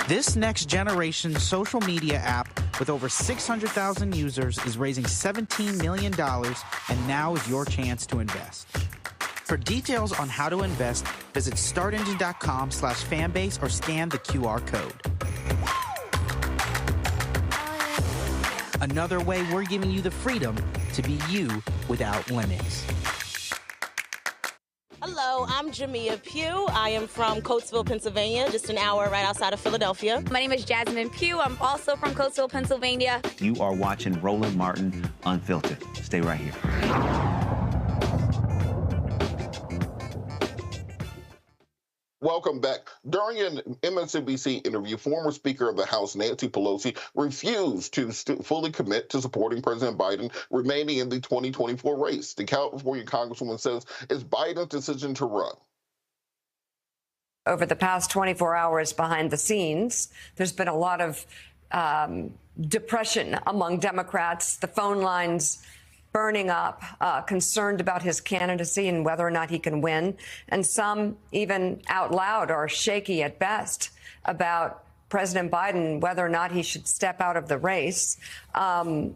This next-generation social media app with over 600,000 users is raising $17 million, and now is your chance to invest. For details on how to invest, visit startengine.com/fanbase or scan the QR code. Another way we're giving you the freedom to be you without limits. Hello, I'm Jamia Pugh. I am from Coatesville, Pennsylvania, just an hour right outside of Philadelphia. My name is Jasmine Pugh. I'm also from Coatesville, Pennsylvania. You are watching Roland Martin Unfiltered. Stay right here. Welcome back. During an MSNBC interview, former Speaker of the House Nancy Pelosi refused to fully commit to supporting President Biden remaining in the 2024 race. The California Congresswoman says it's Biden's decision to run. Over the past 24 hours behind the scenes, there's been a lot of depression among Democrats. The phone lines burning up, concerned about his candidacy and whether or not he can win. And some even out loud are shaky at best about President Biden, whether or not he should step out of the race. The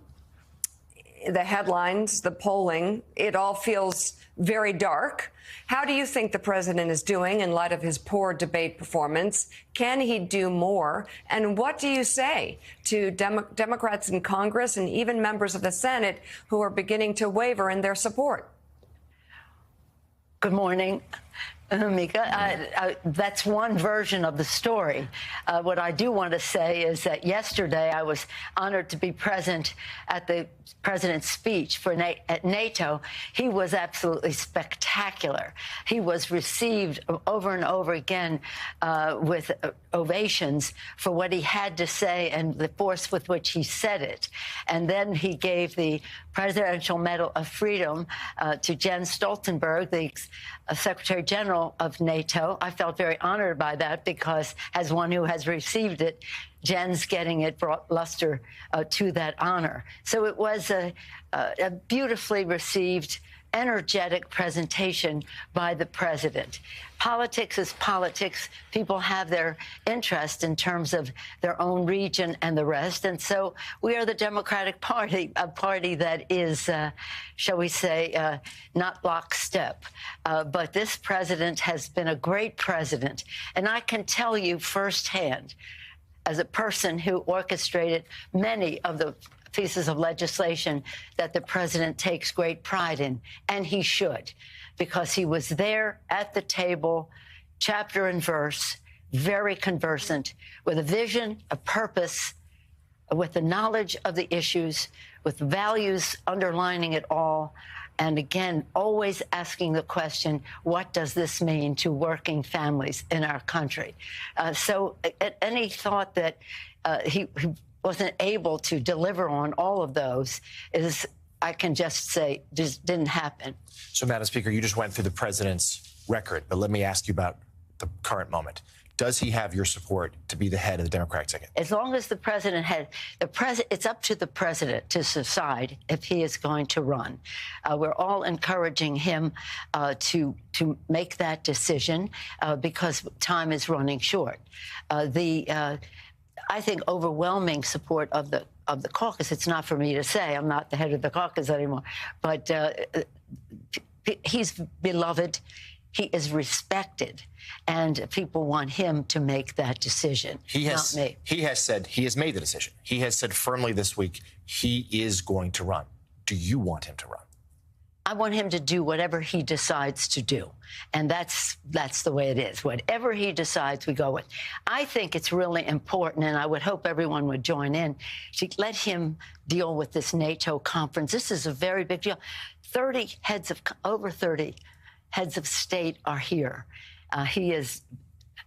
headlines, the polling, it all feels very dark. How do you think the president is doing in light of his poor debate performance? Can he do more? And what do you say to Democrats in Congress and even members of the Senate who are beginning to waver in their support? Good morning, Mika. That's one version of the story. What I do want to say is that yesterday I was honored to be present at the president's speech at NATO. He was absolutely spectacular. He was received over and over again with ovations for what he had to say and the force with which he said it. And then he gave the Presidential Medal of Freedom to Jens Stoltenberg, the Secretary General of NATO. I felt very honored by that because, as one who has received it, Jens getting it brought luster to that honor. So it was a beautifully received, energetic presentation by the president. Politics is politics. People have their interest in terms of their own region and the rest. And so we are the Democratic Party, a party that is, shall we say, not lockstep. But this president has been a great president. And I can tell you firsthand, as a person who orchestrated many of the pieces of legislation that the president takes great pride in, and he should, because he was there at the table, chapter and verse, very conversant, with a vision, a purpose, with the knowledge of the issues, with values underlining it all, and again, always asking the question, what does this mean to working families in our country? So any thought that he wasn't able to deliver on all of those is, I can just say, just didn't happen. So, Madam Speaker, you just went through the president's record, but let me ask you about the current moment. Does he have your support to be the head of the Democratic ticket? As long as the president had it's up to the president to decide if he is going to run. We're all encouraging him to make that decision because time is running short. I think overwhelming support of the caucus. It's not for me to say. I'm not the head of the caucus anymore, but he's beloved. He is respected, and people want him to make that decision, not me. He has said he has made the decision. He has said firmly this week he is going to run. Do you want him to run? I want him to do whatever he decides to do, and that's the way it is. Whatever he decides, we go with. I think it's really important, and I would hope everyone would join in, to let him deal with this NATO conference. This is a very big deal. Over 30 heads of state are here. He is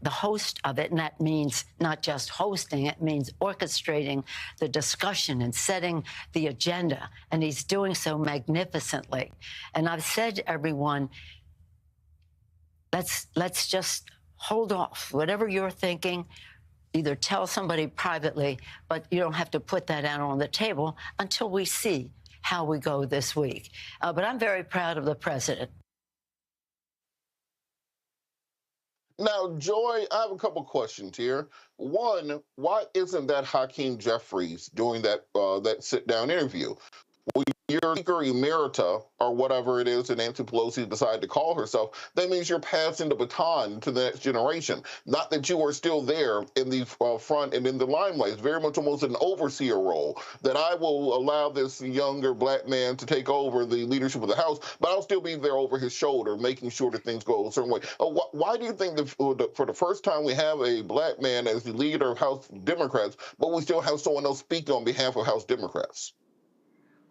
the host of it, and that means not just hosting, it means orchestrating the discussion and setting the agenda, and he's doing so magnificently. And I've said to everyone, let's just hold off. Whatever you're thinking, either tell somebody privately, but you don't have to put that out on the table until we see how we go this week. But I'm very proud of the president. Now, Joy, I have a couple questions here. One, why isn't that Hakeem Jeffries doing that that sit-down interview? Well, you're Speaker Emerita, or whatever it is that Nancy Pelosi decided to call herself. That means you're passing the baton to the next generation. Not that you are still there in the front and in the limelight. It's very much almost an overseer role, that I will allow this younger black man to take over the leadership of the House, but I'll still be there over his shoulder, making sure that things go a certain way. Why do you think that for the first time we have a black man as the leader of House Democrats, but we still have someone else speaking on behalf of House Democrats?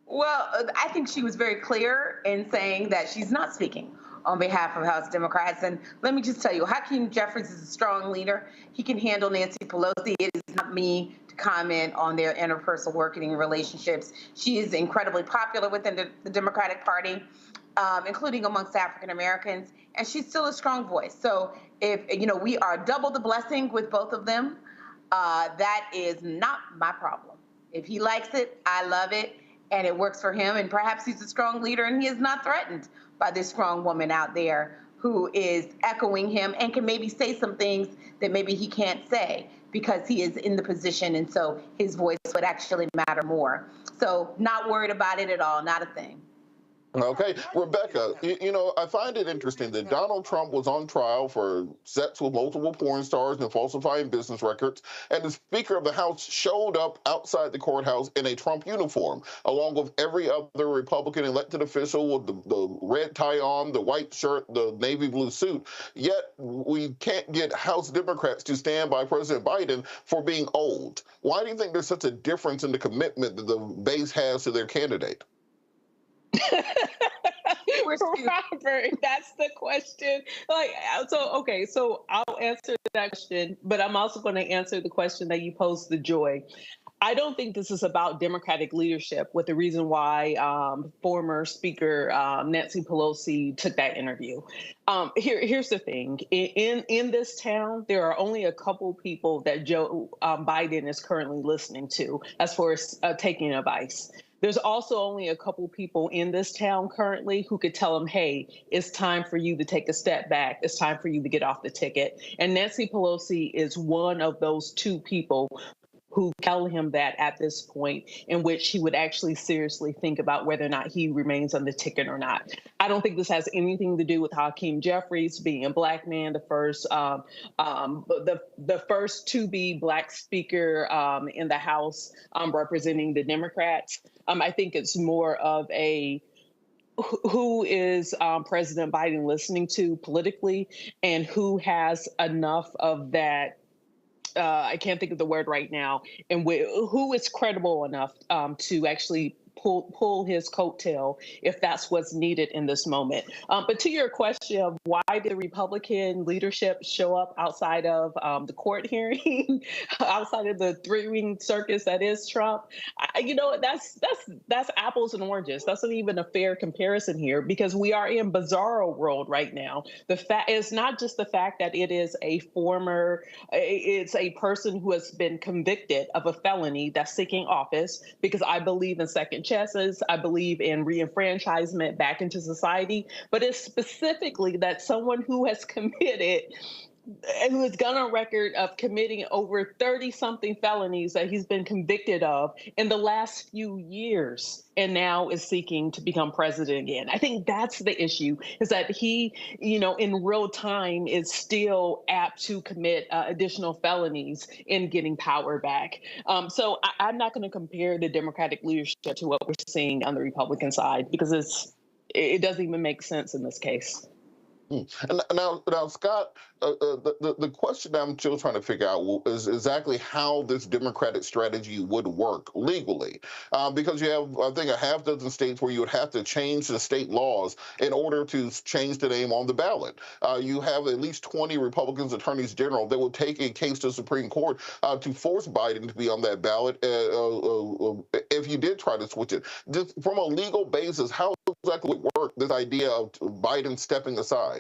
Well, I think she was very clear in saying that she's not speaking on behalf of House Democrats. And let me just tell you, Hakeem Jeffries is a strong leader. He can handle Nancy Pelosi. It is not me to comment on their interpersonal working relationships. She is incredibly popular within the Democratic Party, including amongst African Americans, and she's still a strong voice. So if, we are double the blessing with both of them, that is not my problem. If he likes it, I love it. And it works for him, and perhaps he's a strong leader, and he is not threatened by this strong woman out there who is echoing him and can maybe say some things that maybe he can't say because he is in the position, and so his voice would actually matter more. So not worried about it at all, not a thing. Okay, Rebecca, I find it interesting that Donald Trump was on trial for sex with multiple porn stars and falsifying business records, and the Speaker of the House showed up outside the courthouse in a Trump uniform, along with every other Republican elected official with the red tie on, the white shirt, the navy blue suit. Yet we can't get House Democrats to stand by President Biden for being old. Why do you think there's such a difference in the commitment that the base has to their candidate? Robert, that's the question. So I'll answer that question, but I'm also going to answer the question that you posed to Joy. I don't think this is about Democratic leadership, with the reason why former Speaker Nancy Pelosi took that interview. Here's the thing. In this town, there are only a couple people that Joe Biden is currently listening to as far as taking advice. There's also only a couple people in this town currently who could tell him, hey, it's time for you to take a step back. It's time for you to get off the ticket. And Nancy Pelosi is one of those two people who tell him that at this point, in which he would actually seriously think about whether or not he remains on the ticket or not. I don't think this has anything to do with Hakeem Jeffries being a black man, the first to be black speaker in the House representing the Democrats. I think it's more of a who is President Biden listening to politically, and who has enough of that. I can't think of the word right now, and who is credible enough to actually pull his coattail if that's what's needed in this moment. But to your question of why did the Republican leadership show up outside of the court hearing, outside of the three-ring circus that is Trump, that's apples and oranges. That's not even a fair comparison here, because we are in bizarro world right now. It's not just the fact that it is it's a person who has been convicted of a felony that's seeking office, because I believe in second chances. I believe in reenfranchisement back into society, but it's specifically that someone who has committed and who has gone on record of committing over 30-something felonies that he's been convicted of in the last few years, and now is seeking to become president again. I think that's the issue, is that he, in real time is still apt to commit additional felonies in getting power back. So I'm not going to compare the Democratic leadership to what we're seeing on the Republican side, because it doesn't even make sense in this case. And now, Scott, the question I'm still trying to figure out is exactly how this Democratic strategy would work legally, because you have, I think, a half dozen states where you would have to change the state laws in order to change the name on the ballot. You have at least 20 Republicans attorneys general that would take a case to the Supreme Court to force Biden to be on that ballot if you did try to switch it. Just from a legal basis, how exactly would work this idea of Biden stepping aside?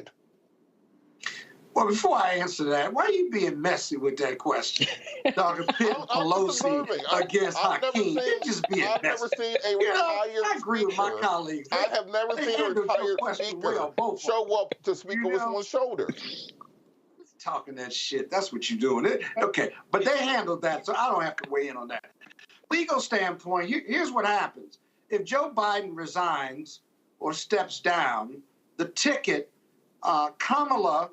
Well, before I answer that, why are you being messy with that question? Dr. Pitt Pelosi against Hakeem. You're just being messy. I've never seen a retired I agree with my colleagues. I have never seen a retired speaker show up to speak on someone's shoulder. talking that shit. That's what you're doing. Okay, but they handled that, so I don't have to weigh in on that. Legal standpoint, here's what happens. If Joe Biden resigns or steps down, the ticket, Kamala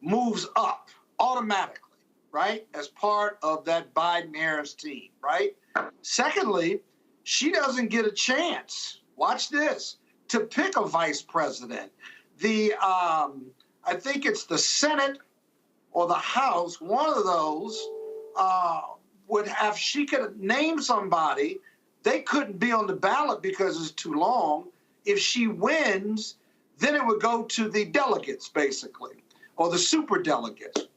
moves up automatically, right, as part of that Biden-Harris team, right? Secondly, she doesn't get a chance, watch this, to pick a vice president. I think it's the Senate or the House, one of those would have, she could name somebody, they couldn't be on the ballot because it's too long. If she wins, then it would go to the delegates, basically, or the super delegates.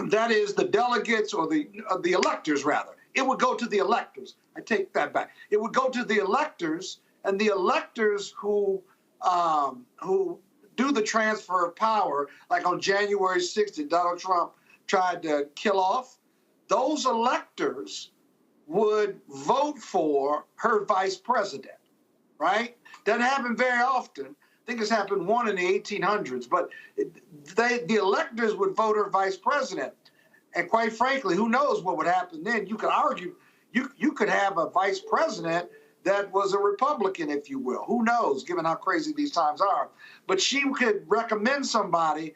That is the delegates or the electors, rather. It would go to the electors. I take that back. It would go to the electors, and the electors who do the transfer of power, like on January 6th that Donald Trump tried to kill off, those electors would vote for her vice president, right? Doesn't happen very often. I think it's happened one in the 1800s, but the electors would vote her vice president. And quite frankly, who knows what would happen then? You could argue, you could have a vice president that was a Republican, if you will. Who knows, given how crazy these times are. But she could recommend somebody,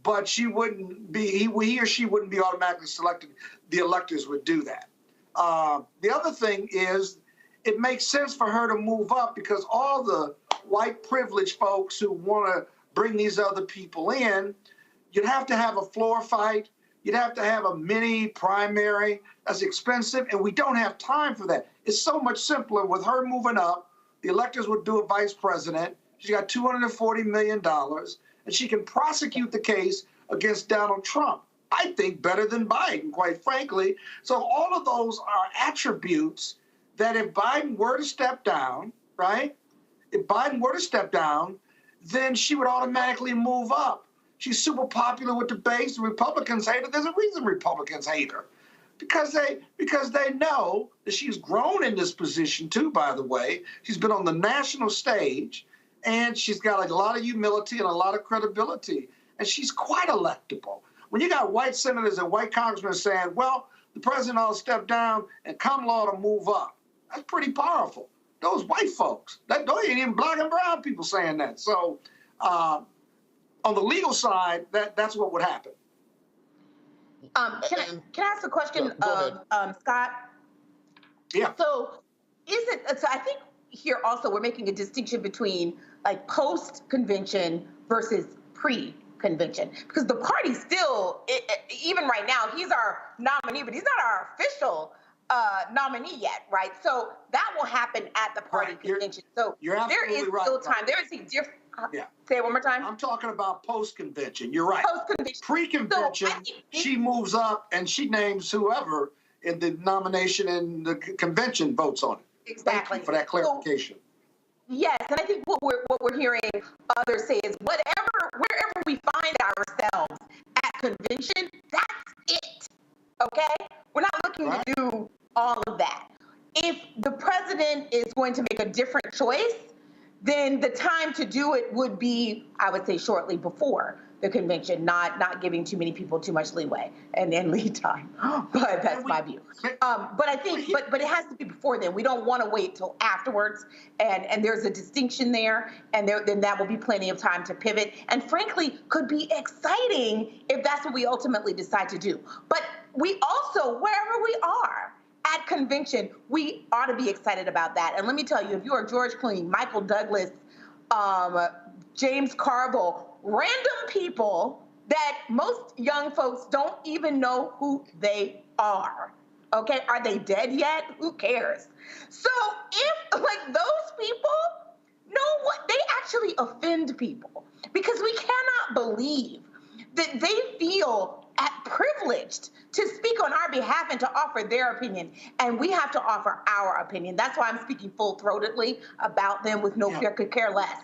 but she wouldn't be, he or she wouldn't be automatically selected. The electors would do that. The other thing is, it makes sense for her to move up because all the white privileged folks who want to bring these other people in, you'd have to have a floor fight. You'd have to have a mini primary. That's expensive, and we don't have time for that. It's so much simpler with her moving up. The electors would do a vice president. She's got $240 million, and she can prosecute the case against Donald Trump. I think better than Biden, quite frankly. So all of those are attributes that if Biden were to step down, right? If Biden were to step down, then she would automatically move up. She's super popular with the base. The Republicans hate her. There's a reason Republicans hate her. Because they know that she's grown in this position too, by the way. She's been on the national stage, and she's got a lot of humility and a lot of credibility. And she's quite electable. When you got white senators and white congressmen saying, well, the president ought to step down and Kamala ought to move up, that's pretty powerful. Those white folks, those ain't even black and brown people saying that. So on the legal side, that's what would happen. Can I ask a question of Scott? Yeah. So I think here also we're making a distinction between like post-convention versus pre-convention, because the party still, even right now, he's our nominee, but he's not our official nominee yet, right? So that will happen at the party convention. So there is still time. There is a different. Yeah. Say it one more time. I'm talking about post-convention. You're right. Post-convention. Pre-convention, she moves up and she names whoever in the nomination, and the convention votes on it. Exactly. Thank you for that clarification. So, yes, and I think what we're hearing others say is wherever we find ourselves at convention, that's it. Okay? We're not looking to do all of that. If the president is going to make a different choice, then the time to do it would be, I would say, shortly before the convention, not giving too many people too much leeway and lead time. But that's my view. But I think, but it has to be before then. We don't want to wait till afterwards. And there's a distinction there, and then that will be plenty of time to pivot. And frankly, could be exciting if that's what we ultimately decide to do. But we also, wherever we are, at convention, we ought to be excited about that. And let me tell you, if you are George Clooney, Michael Douglas, James Carville, random people that most young folks don't even know who they are. Okay, are they dead yet? Who cares? So if like those people know what, they actually offend people, because we cannot believe that they feel privileged to speak on our behalf and to offer their opinion, and we have to offer our opinion. That's why I'm speaking full-throatedly about them with no fear, could care less.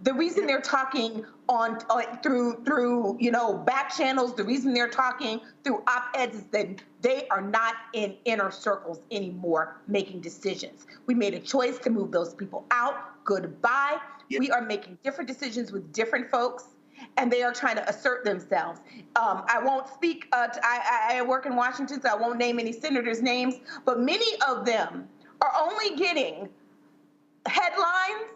The reason they're talking on through back channels, the reason they're talking through op-eds is that they are not in inner circles anymore making decisions. We made a choice to move those people out. Goodbye. We are making different decisions with different folks. and they are trying to assert themselves. I won't speak, I work in Washington, so I won't name any senators' names, but many of them are only getting headlines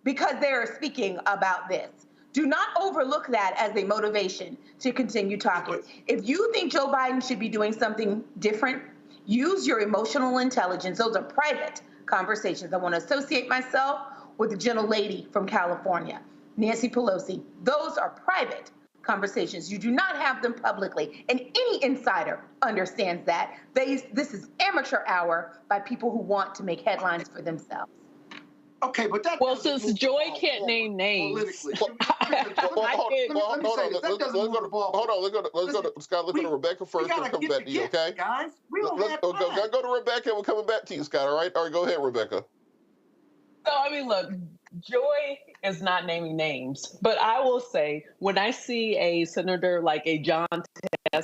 because they're speaking about this. Do not overlook that as a motivation to continue talking. If you think Joe Biden should be doing something different, use your emotional intelligence. Those are private conversations. I want to associate myself with the gentlelady from California, Nancy Pelosi. Those are private conversations. You do not have them publicly. And any insider understands that. This is amateur hour by people who want to make headlines for themselves. Okay, but that. Well, since Joy can't name names, Hold on. Let's go to Scott. Let's go to Rebecca first. We'll come back to you. Okay, guys. Go to Rebecca. We're coming back to you, Scott. All right. Go ahead, Rebecca. So, I mean, look, Joy is not naming names, but I will say when I see a senator like a John Tess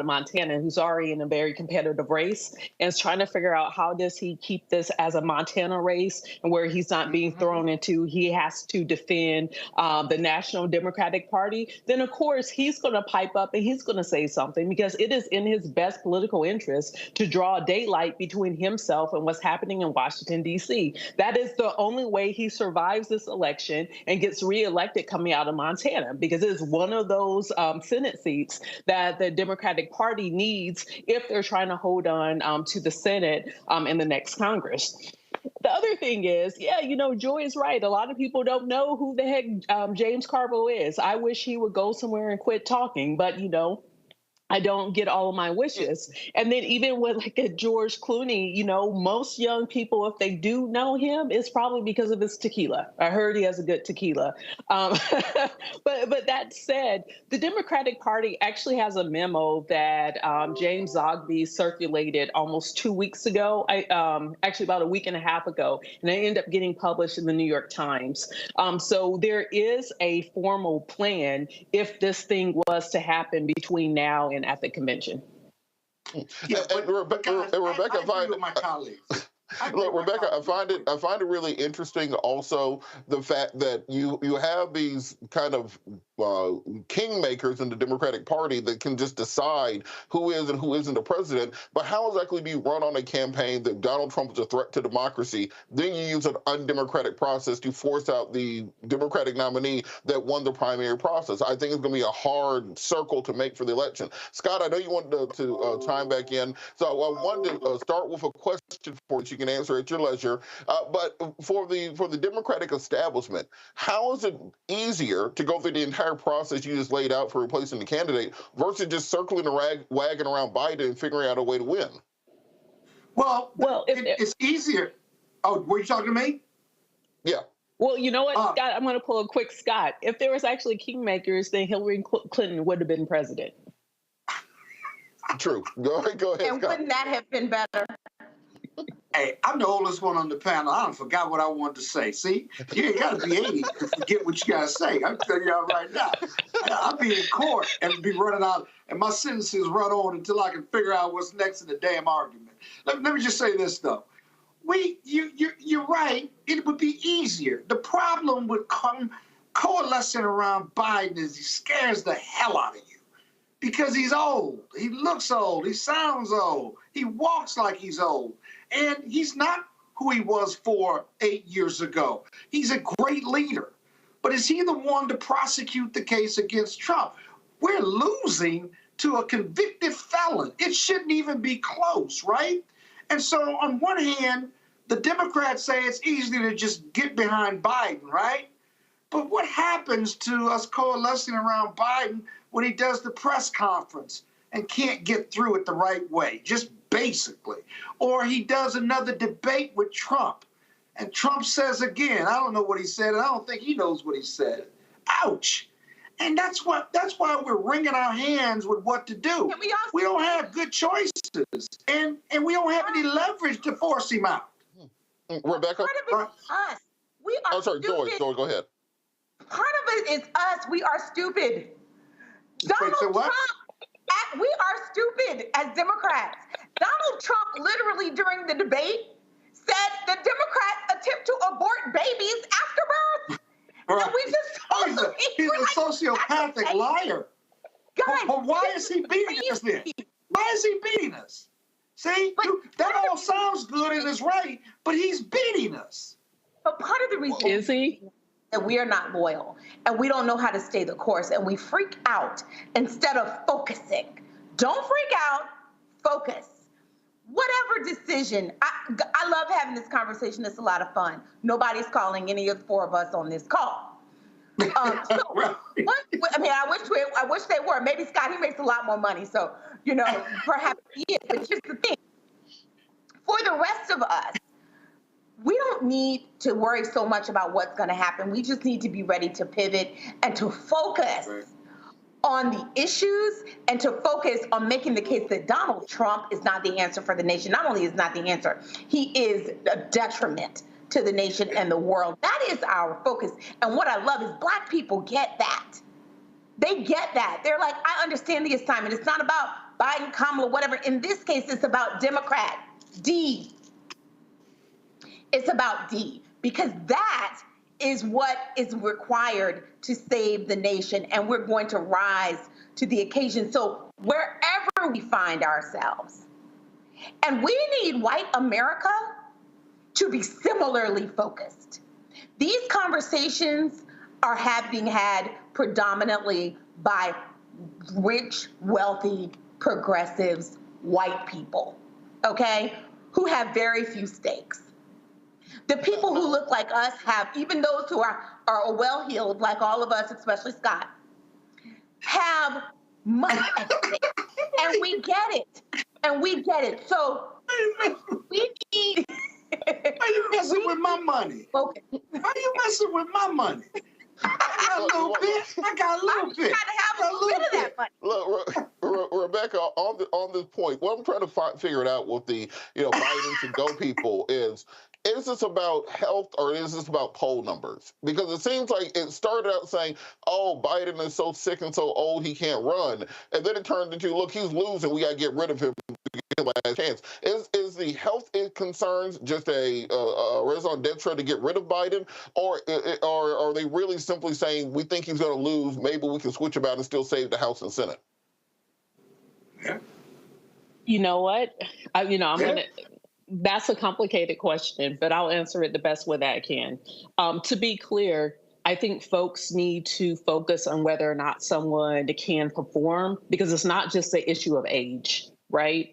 of Montana, who's already in a very competitive race and is trying to figure out how does he keep this as a Montana race and where he's not being thrown into, he has to defend the National Democratic Party, then of course he's going to pipe up and he's going to say something because it is in his best political interest to draw daylight between himself and what's happening in Washington, D.C. That is the only way he survives this election and gets reelected coming out of Montana, because it is one of those Senate seats that the Democratic Party needs if they're trying to hold on to the Senate in the next Congress. The other thing is, Joy is right. A lot of people don't know who the heck James Carville is. I wish he would go somewhere and quit talking, but I don't get all of my wishes. And then even with like a George Clooney, most young people, if they do know him, it's probably because of his tequila. I heard he has a good tequila. But that said, the Democratic Party actually has a memo that James Zogby circulated almost 2 weeks ago, actually about a week and a half ago, and it ended up getting published in the New York Times. So there is a formal plan if this thing was to happen between now and at the convention. Yeah, and Rebecca, I agree with my colleagues. Look, Rebecca, I find it really interesting also the fact that you have these kind of kingmakers in the Democratic Party that can just decide who is and who isn't the president. But how exactly do you run on a campaign that Donald Trump is a threat to democracy? Then you use an undemocratic process to force out the Democratic nominee that won the primary process. I think it's going to be a hard circle to make for the election. Scott, I know you wanted to chime back in, so I wanted to start with a question for you. You can answer at your leisure. But for the Democratic establishment, how is it easier to go through the entire process you just laid out for replacing the candidate versus just circling the wagon around Biden and figuring out a way to win? Well, it's easier. Oh, were you talking to me? Yeah. Well, you know what, Scott? I'm going to pull a quick Scott. If there was actually kingmakers, then Hillary Clinton would have been president. True. Go ahead, and Scott. wouldn't that have been better? Hey, I'm the oldest one on the panel. I forgot what I wanted to say. See, you ain't got to be 80 to forget what you got to say. I'm telling y'all right now. I'll be in court and be running out, and my sentences run on until I can figure out what's next in the damn argument. Let me just say this, though. You're right. It would be easier. The problem with coalescing around Biden is he scares the hell out of you because he's old. He looks old. He sounds old. He walks like he's old. And he's not who he was 8 years ago. He's a great leader. But is he the one to prosecute the case against Trump? We're losing to a convicted felon. It shouldn't even be close, right? And so on one hand, the Democrats say it's easy to just get behind Biden, right? But what happens to us coalescing around Biden when he does the press conference and can't get through it the right way, just basically? Or he does another debate with Trump, and Trump says again, I don't know what he said, and I don't think he knows what he said. Ouch. And that's why we're wringing our hands with what to do. We don't have good choices, and we don't have any leverage to force him out. Rebecca? Part of it is us. We are sorry, stupid. Joy, go ahead. Part of it is us. We are stupid. Donald Trump, we are stupid as Democrats. Donald Trump literally during the debate said the Democrats attempt to abort babies after birth. Right. And we just told him he's a sociopathic liar. But why is he beating us then? Why is he beating us? See, that all sounds good and is right, but he's beating us. But part of the reason is he that we are not loyal and we don't know how to stay the course and we freak out instead of focusing. Don't freak out, focus. Whatever decision, I love having this conversation. It's a lot of fun. Nobody's calling any of the four of us on this call. I wish they were. Maybe Scott, he makes a lot more money, so perhaps he is. But here's the thing: for the rest of us, we don't need to worry so much about what's going to happen. We just need to be ready to pivot and to focus on the issues and to focus on making the case that Donald Trump is not the answer for the nation. Not only is not the answer, he is a detriment to the nation and the world. That is our focus. And what I love is Black people get that. They get that. They're like, I understand the assignment. It's not about Biden, Kamala, whatever. In this case, it's about Democrat, D. It's about D, because that is what is required to save the nation, and we're going to rise to the occasion. So wherever we find ourselves, and we need white America to be similarly focused. These conversations are being had predominantly by rich, wealthy, progressives, white people, okay, who have very few stakes. The people who look like us have, even those who are well-heeled, like all of us, especially Scott, have money at stake. And we get it. And we get it. So we need... Why you messing with my money? Okay. Why you messing with my money? I got a little bit. I'm trying to have a little bit of that money. Look, Rebecca, on this point, what I'm trying to figure it out with the Biden to go people is this about health or is this about poll numbers? Because it seems like it started out saying, oh, Biden is so sick and so old he can't run. And then it turned into, look, he's losing, we got to get rid of him to get him last chance. Is the health concerns just a raison d'etre to get rid of Biden? Or are they really simply saying, we think he's going to lose, maybe we can switch him out and still save the House and Senate? Yeah. You know what? I'm going to... That's a complicated question, but I'll answer it the best way that I can. To be clear, I think folks need to focus on whether or not someone can perform, because it's not just the issue of age, right?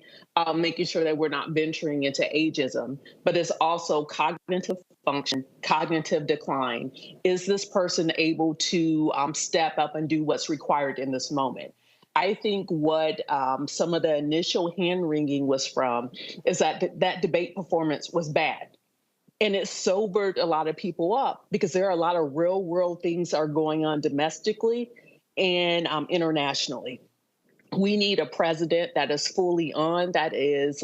Making sure that we're not venturing into ageism, but it's also cognitive function, cognitive decline. Is this person able to step up and do what's required in this moment? I think what some of the initial hand-wringing was from is that debate performance was bad. And it sobered a lot of people up because there are a lot of real-world things are going on domestically and internationally. We need a president that is fully on, that is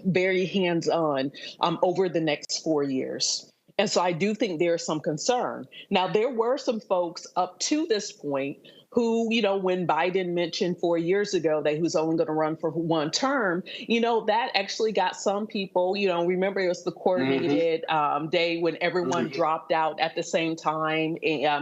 very hands-on over the next 4 years. And so I do think there's some concern. Now, there were some folks up to this point who, when Biden mentioned 4 years ago that he was only going to run for one term, that actually got some people, remember it was the coordinated day when everyone dropped out at the same time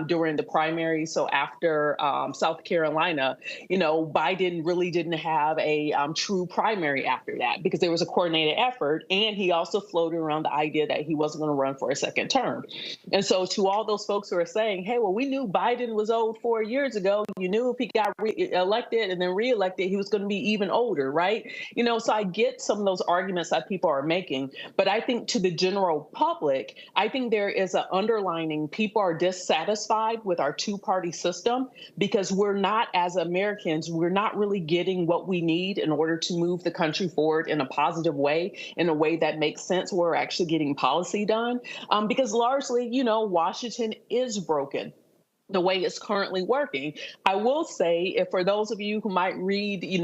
during the primary. So after South Carolina, Biden really didn't have a true primary after that because there was a coordinated effort. And he also floated around the idea that he wasn't going to run for a second term. And so to all those folks who are saying, hey, well, we knew Biden was old 4 years ago. You knew if he got elected and then reelected, he was going to be even older, right? So I get some of those arguments that people are making. But I think to the general public, I think there is an underlining. People are dissatisfied with our two-party system because we're not, as Americans, we're not really getting what we need in order to move the country forward in a positive way, in a way that makes sense. We're actually getting policy done because largely, Washington is broken the way it's currently working. I will say, for those of you who might read,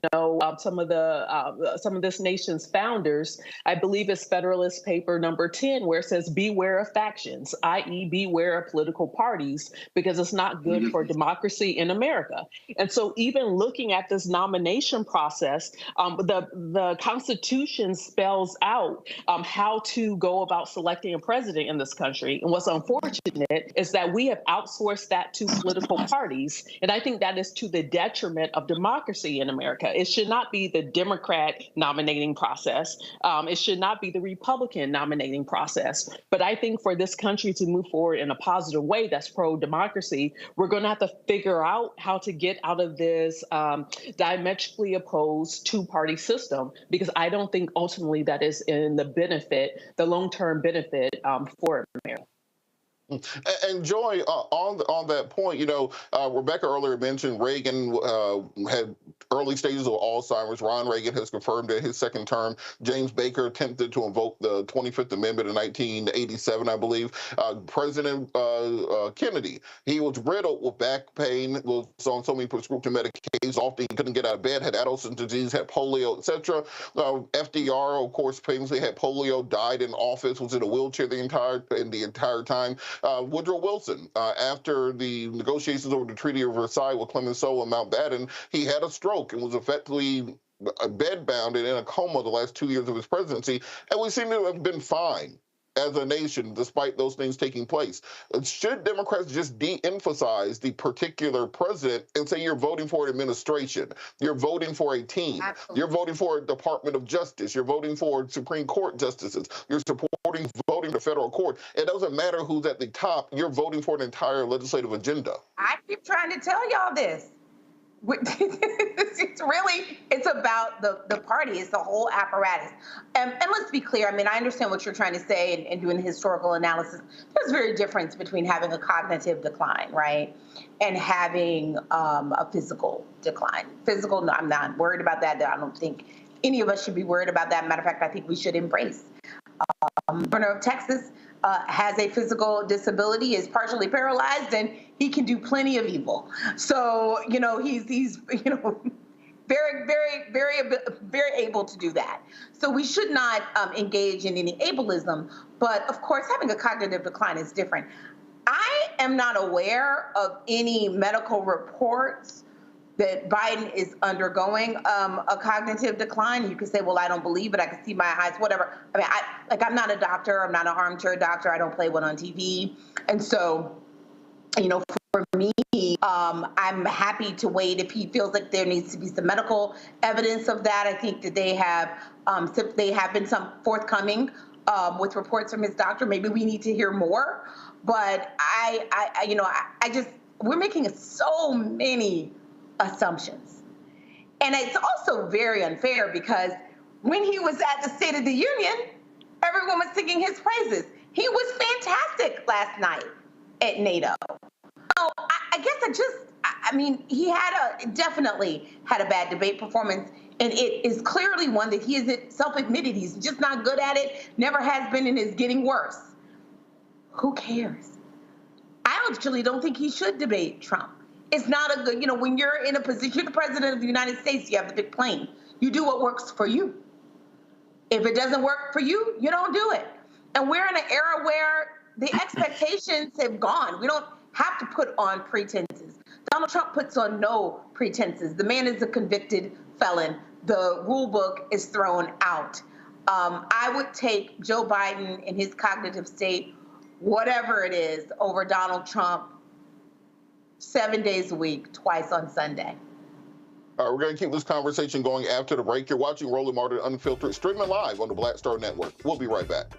some of this nation's founders, I believe it's Federalist Paper number 10, where it says, beware of factions, i.e. beware of political parties, because it's not good for democracy in America. And so even looking at this nomination process, the Constitution spells out how to go about selecting a president in this country. And what's unfortunate is that we have outsourced that two political parties. And I think that is to the detriment of democracy in America. It should not be the Democrat nominating process. It should not be the Republican nominating process. But I think for this country to move forward in a positive way that's pro-democracy, we're going to have to figure out how to get out of this diametrically opposed two-party system, because I don't think ultimately that is in the benefit, the long-term benefit for America. And Joy, on that point, Rebecca earlier mentioned Reagan had early stages of Alzheimer's. Ron Reagan has confirmed that his second term. James Baker attempted to invoke the 25th Amendment in 1987, I believe. President Kennedy, he was riddled with back pain, was on so many prescription medications, often he couldn't get out of bed, had Addison's disease, had polio, etc. FDR, of course, famously had polio, died in office, was in a wheelchair the entire time. Woodrow Wilson, after the negotiations over the Treaty of Versailles with Clemenceau and Mountbatten, he had a stroke and was effectively bedbound and in a coma the last 2 years of his presidency, and we seem to have been fine as a nation, despite those things taking place. Should Democrats just de-emphasize the particular president and say you're voting for an administration, you're voting for a team, Absolutely. You're voting for a Department of Justice, you're voting for Supreme Court justices, you're voting the federal court. It doesn't matter who's at the top, you're voting for an entire legislative agenda. I keep trying to tell y'all this. It's about the party. It's the whole apparatus. And let's be clear. I mean, I understand what you're trying to say and doing historical analysis. There's a very difference between having a cognitive decline, right, and having a physical decline. Physical, no, I'm not worried about that. I don't think any of us should be worried about that. Matter of fact, I think we should embrace. Governor of Texas has a physical disability, is partially paralyzed, and he can do plenty of evil. So, he's very, very, very able to do that. So we should not engage in any ableism. But of course, having a cognitive decline is different. I am not aware of any medical reports that Biden is undergoing a cognitive decline. You can say, well, I don't believe it. I can see my eyes, whatever. I mean, I'm not a doctor. I'm not an armchair doctor. I don't play one on TV. And so, for me, I'm happy to wait if he feels like there needs to be some medical evidence of that. I think that they have been some forthcoming with reports from his doctor. Maybe we need to hear more. But we're making so many assumptions. And it's also very unfair because when he was at the State of the Union, everyone was singing his praises. He was fantastic last night at NATO. So I guess he definitely had a bad debate performance, and it is clearly one that he is self-admitted. He's just not good at it, never has been, and is getting worse. Who cares? I actually don't think he should debate Trump. It's not a good, when you're in a position, you're the president of the United States, you have the big plane. You do what works for you. If it doesn't work for you, you don't do it. And we're in an era where the expectations have gone. We don't have to put on pretenses. Donald Trump puts on no pretenses. The man is a convicted felon. The rule book is thrown out. I would take Joe Biden in his cognitive state, whatever it is, over Donald Trump 7 days a week, twice on Sunday. All right, we're going to keep this conversation going after the break. You're watching Roland Martin Unfiltered, streaming live on the Black Star Network. We'll be right back.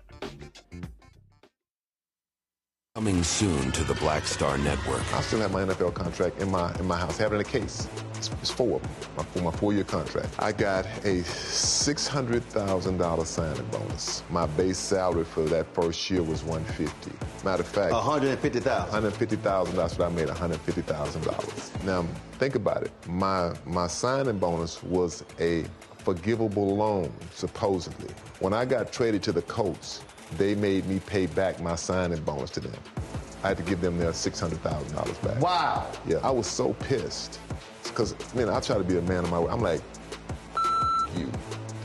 Coming soon to the Black Star Network. I still have my NFL contract in my house. Having a case. It's 4 of them, my 4-year contract. I got a $600,000 signing bonus. My base salary for that first year was $150,000. Matter of fact, $150,000. $150,000. That's what I made. $150,000. Now think about it. My signing bonus was a forgivable loan, supposedly. When I got traded to the Colts, they made me pay back my signing bonus to them. I had to give them their $600,000 back. Wow. Yeah, I was so pissed. Because, I try to be a man of my word. I'm like, you,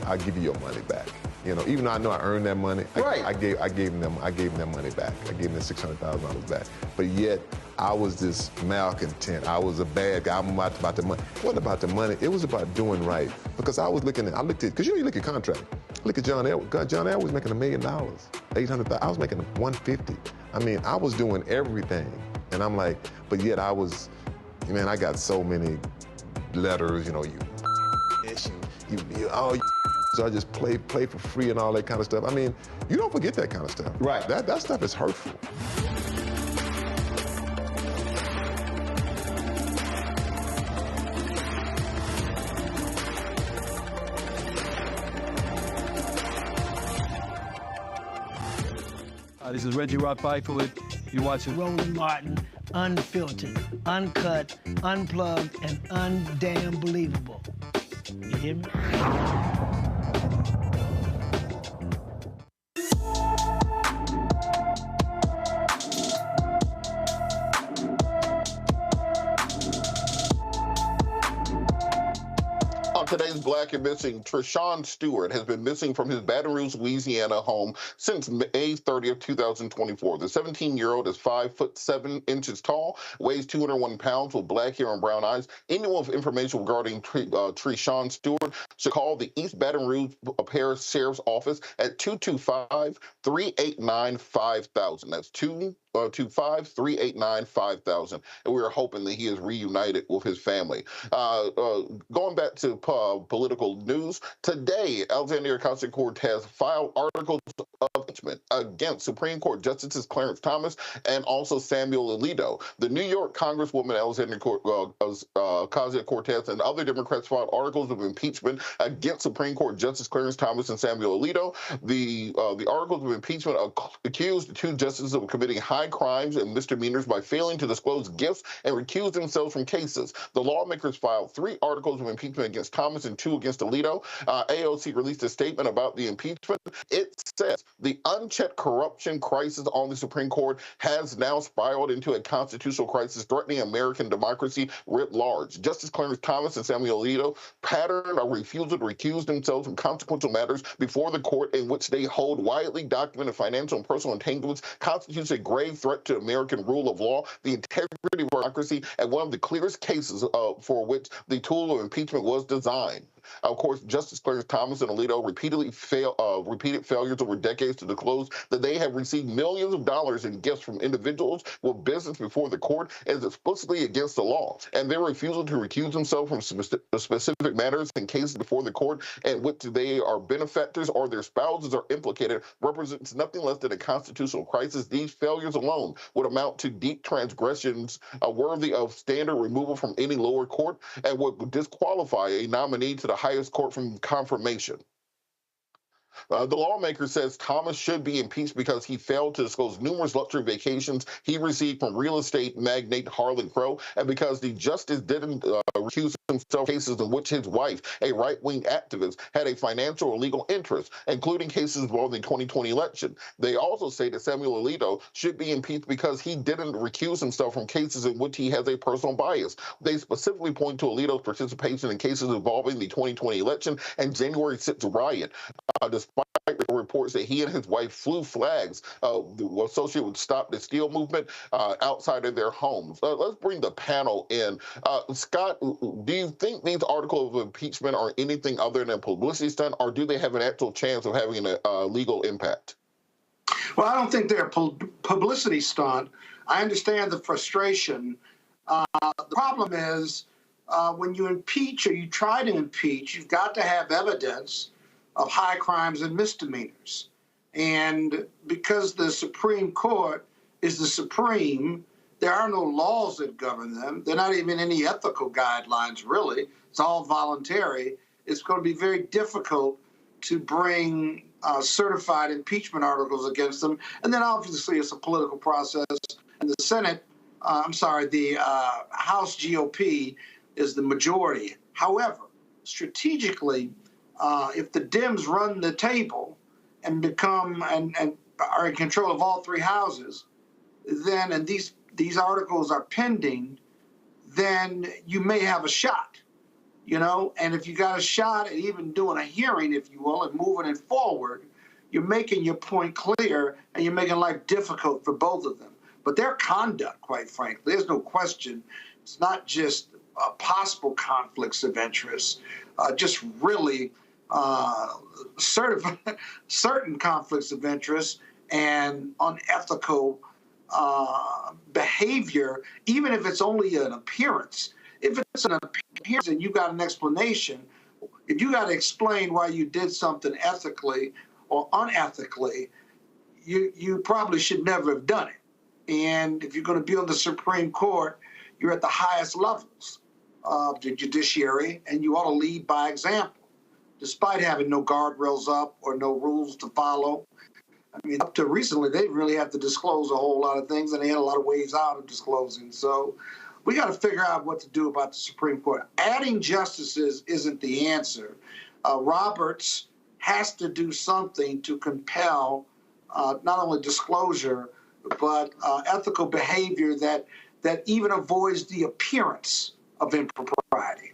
I'll give you your money back. Even though I know I earned that money, right. I gave them their money back. I gave them $600,000 back. But yet, I was this malcontent. I was a bad guy. I'm about the money. It wasn't about the money. It was about doing right. Because I looked at, because you look at contract. Look at John Edwards. John Edwards was making $1 million, $800,000. I was making $150,000. I was doing everything And I'm like, but yet I got so many letters, you so I just play for free and all that kind of stuff. I mean, you don't forget that kind of stuff. Right. That stuff is hurtful. This is Reggie Rock-Byford. You're watching Roland Martin, unfiltered, uncut, unplugged, and undamn believable. You hear me? Today's Black and Missing, Treshawn Stewart has been missing from his Baton Rouge, Louisiana home since May 30th, 2024. The 17-year-old is 5'7" tall, weighs 201 pounds with black hair and brown eyes. Anyone with information regarding Treshawn Stewart should call the East Baton Rouge Parish Sheriff's Office at 225-389-5000. That's 225-389-5000. And we are hoping that he is reunited with his family. Going back to political news, today, Alexandria Ocasio-Cortez filed articles of impeachment against Supreme Court Justices Clarence Thomas and also Samuel Alito. The New York Congresswoman Alexandria Ocasio-Cortez and other Democrats filed articles of impeachment against Supreme Court Justice Clarence Thomas and Samuel Alito. The articles of impeachment accused the two justices of committing high crimes and misdemeanors by failing to disclose gifts and recuse themselves from cases. The lawmakers filed 3 articles of impeachment against Thomas and 2 against Alito. AOC released a statement about the impeachment. It says the unchecked corruption crisis on the Supreme Court has now spiraled into a constitutional crisis threatening American democracy writ large. Justice Clarence Thomas and Samuel Alito pattern a refusal to recuse themselves from consequential matters before the court in which they hold widely documented financial and personal entanglements constitutes a grave threat to American rule of law, the integrity of our democracy, and one of the clearest cases for which the tool of impeachment was designed. Of course, Justice Clarence Thomas and Alito repeated failures over decades to disclose that they have received millions of dollars in gifts from individuals with business before the court is explicitly against the law. And their refusal to recuse themselves from specific matters in cases before the court in which they are benefactors or their spouses are implicated represents nothing less than a constitutional crisis. These failures alone would amount to deep transgressions worthy of standard removal from any lower court and would disqualify a nominee to the highest court from confirmation. The lawmaker says Thomas should be impeached because he failed to disclose numerous luxury vacations he received from real estate magnate Harlan Crow, and because the justice didn't recuse himself in cases in which his wife, a right-wing activist, had a financial or legal interest, including cases involving the 2020 election. They also say that Samuel Alito should be impeached because he didn't recuse himself from cases in which he has a personal bias. They specifically point to Alito's participation in cases involving the 2020 election and January 6th riot. Despite reports that he and his wife flew flags associated with Stop the Steal movement outside of their homes. Let's bring the panel in. Scott, do you think these articles of impeachment are anything other than a publicity stunt, or do they have an actual chance of having a legal impact? Well, I don't think they're a publicity stunt. I understand the frustration. The problem is when you impeach or you try to impeach, you've got to have evidence of high crimes and misdemeanors. And because the Supreme Court is the supreme, there are no laws that govern them. There are not even any ethical guidelines, really. It's all voluntary. It's going to be very difficult to bring certified impeachment articles against them. And then obviously it's a political process. And the Senate, the House GOP is the majority. However, strategically, if the Dems run the table and become and are in control of all 3 houses, then and these articles are pending, then you may have a shot, And if you got a shot at even doing a hearing, if you will, and moving it forward, you're making your point clear and you're making life difficult for both of them. But their conduct, quite frankly, there's no question. It's not just possible conflicts of interest, just really certain conflicts of interest and unethical behavior, even if it's only an appearance. If it's an appearance and you got an explanation, if you got to explain why you did something ethically or unethically, you probably should never have done it. And if you're going to be on the Supreme Court, you're at the highest levels of the judiciary, and you ought to lead by example, despite having no guardrails up or no rules to follow. I mean, up to recently, they really had to disclose a whole lot of things, and they had a lot of ways out of disclosing. So we got to figure out what to do about the Supreme Court. Adding justices isn't the answer. Roberts has to do something to compel not only disclosure, but ethical behavior that even avoids the appearance of impropriety.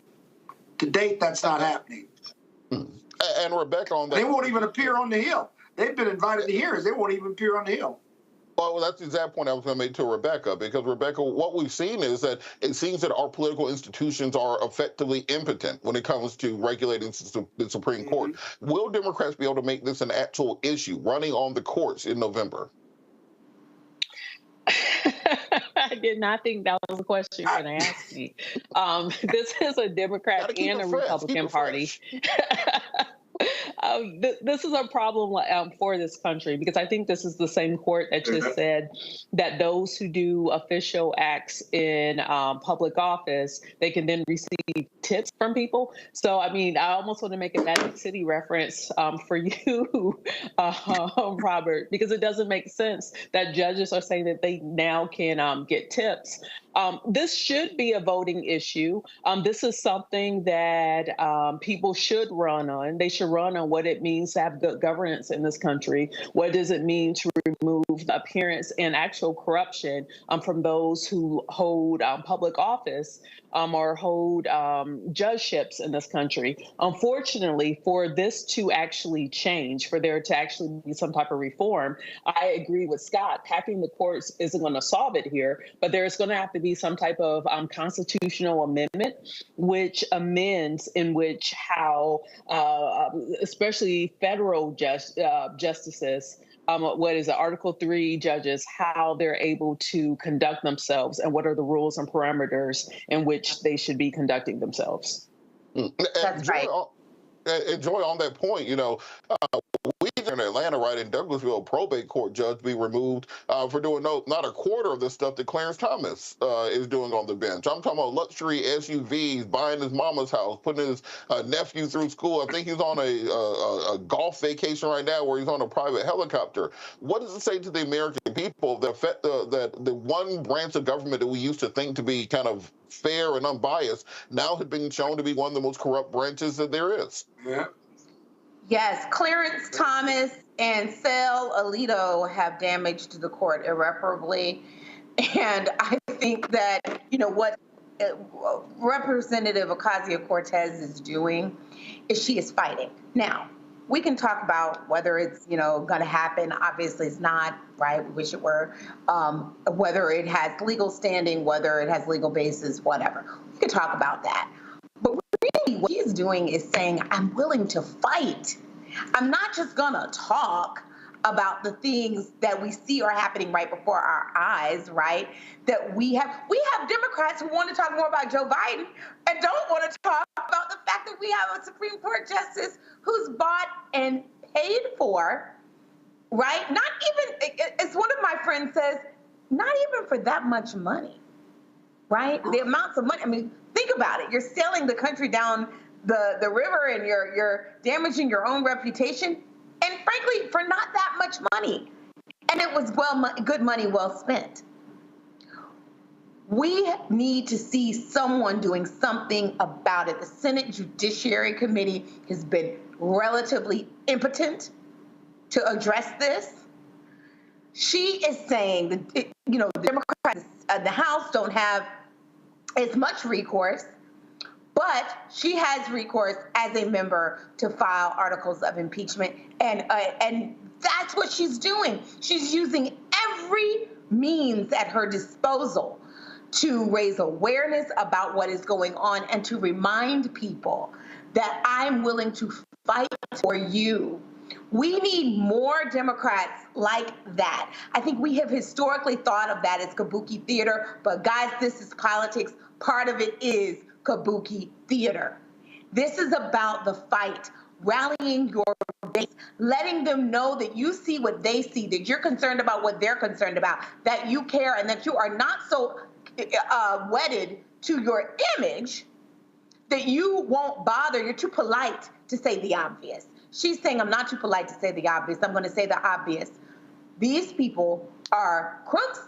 To date, that's not happening. And Rebecca, on that, they won't even appear on the Hill. They've been invited to hearings. They won't even appear on the Hill. Well, that's the exact point I was going to make to Rebecca, because, Rebecca, what we've seen is that it seems that our political institutions are effectively impotent when it comes to regulating the Supreme Court. Will Democrats be able to make this an actual issue, running on the courts in November? I did not think that was a question you were going to ask me. This is a Democrat and a Republican party. This is a problem for this country, because I think this is the same court that just said that those who do official acts in public office, they can then receive tips from people. So, I mean, I almost want to make a Magic City reference for you, Robert, because it doesn't make sense that judges are saying that they now can get tips. This should be a voting issue. This is something that people should run on. They should run on what it means to have good governance in this country. What does it mean to remove the appearance and actual corruption from those who hold public office or hold judgeships in this country? Unfortunately, for this to actually change, for there to actually be some type of reform, I agree with Scott. Packing the courts isn't going to solve it here, but there's going to have to be some type of constitutional amendment which amends in which how, especially federal justices, Article 3 judges, how they're able to conduct themselves and what are the rules and parameters in which they should be conducting themselves. That's right. And Joy, on that point, we in Atlanta, right, in Douglasville, probate court judge be removed for doing not a quarter of the stuff that Clarence Thomas is doing on the bench. I'm talking about luxury SUVs, buying his mama's house, putting his nephew through school. I think he's on a golf vacation right now where he's on a private helicopter. What does it say to the American people that the one branch of government that we used to think to be kind of fair and unbiased now has been shown to be one of the most corrupt branches that there is? Yeah. Yes, Clarence Thomas and Alito have damaged the court irreparably. And I think that, what Representative Ocasio-Cortez is doing is she is fighting. Now, we can talk about whether it's, going to happen. Obviously, it's not, right? We wish it were. Whether it has legal standing, whether it has legal basis, whatever. We can talk about that. But really what he's doing is saying, I'm willing to fight. I'm not just going to talk about the things that we see are happening right before our eyes, right? That we have Democrats who want to talk more about Joe Biden and don't want to talk about the fact that we have a Supreme Court justice who's bought and paid for, right? Not even, as one of my friends says, not even for that much money, right? The amounts of money, I mean, think about it. You're sailing the country down the river and you're damaging your own reputation. And frankly, for not that much money. And it was good money well spent. We need to see someone doing something about it. The Senate Judiciary Committee has been relatively impotent to address this. She is saying that, the Democrats, the House don't have as much recourse, but she has recourse as a member to file articles of impeachment, and that's what she's doing. She's using every means at her disposal to raise awareness about what is going on and to remind people that I'm willing to fight for you We need more Democrats like that. I think we have historically thought of that as kabuki theater, but guys, this is politics. Part of it is kabuki theater. This is about the fight, rallying your base, letting them know that you see what they see, that you're concerned about what they're concerned about, that you care, and that you are not so wedded to your image that you won't bother. You're too polite to say the obvious. She's saying, I'm not too polite to say the obvious. I'm going to say the obvious. These people are crooks,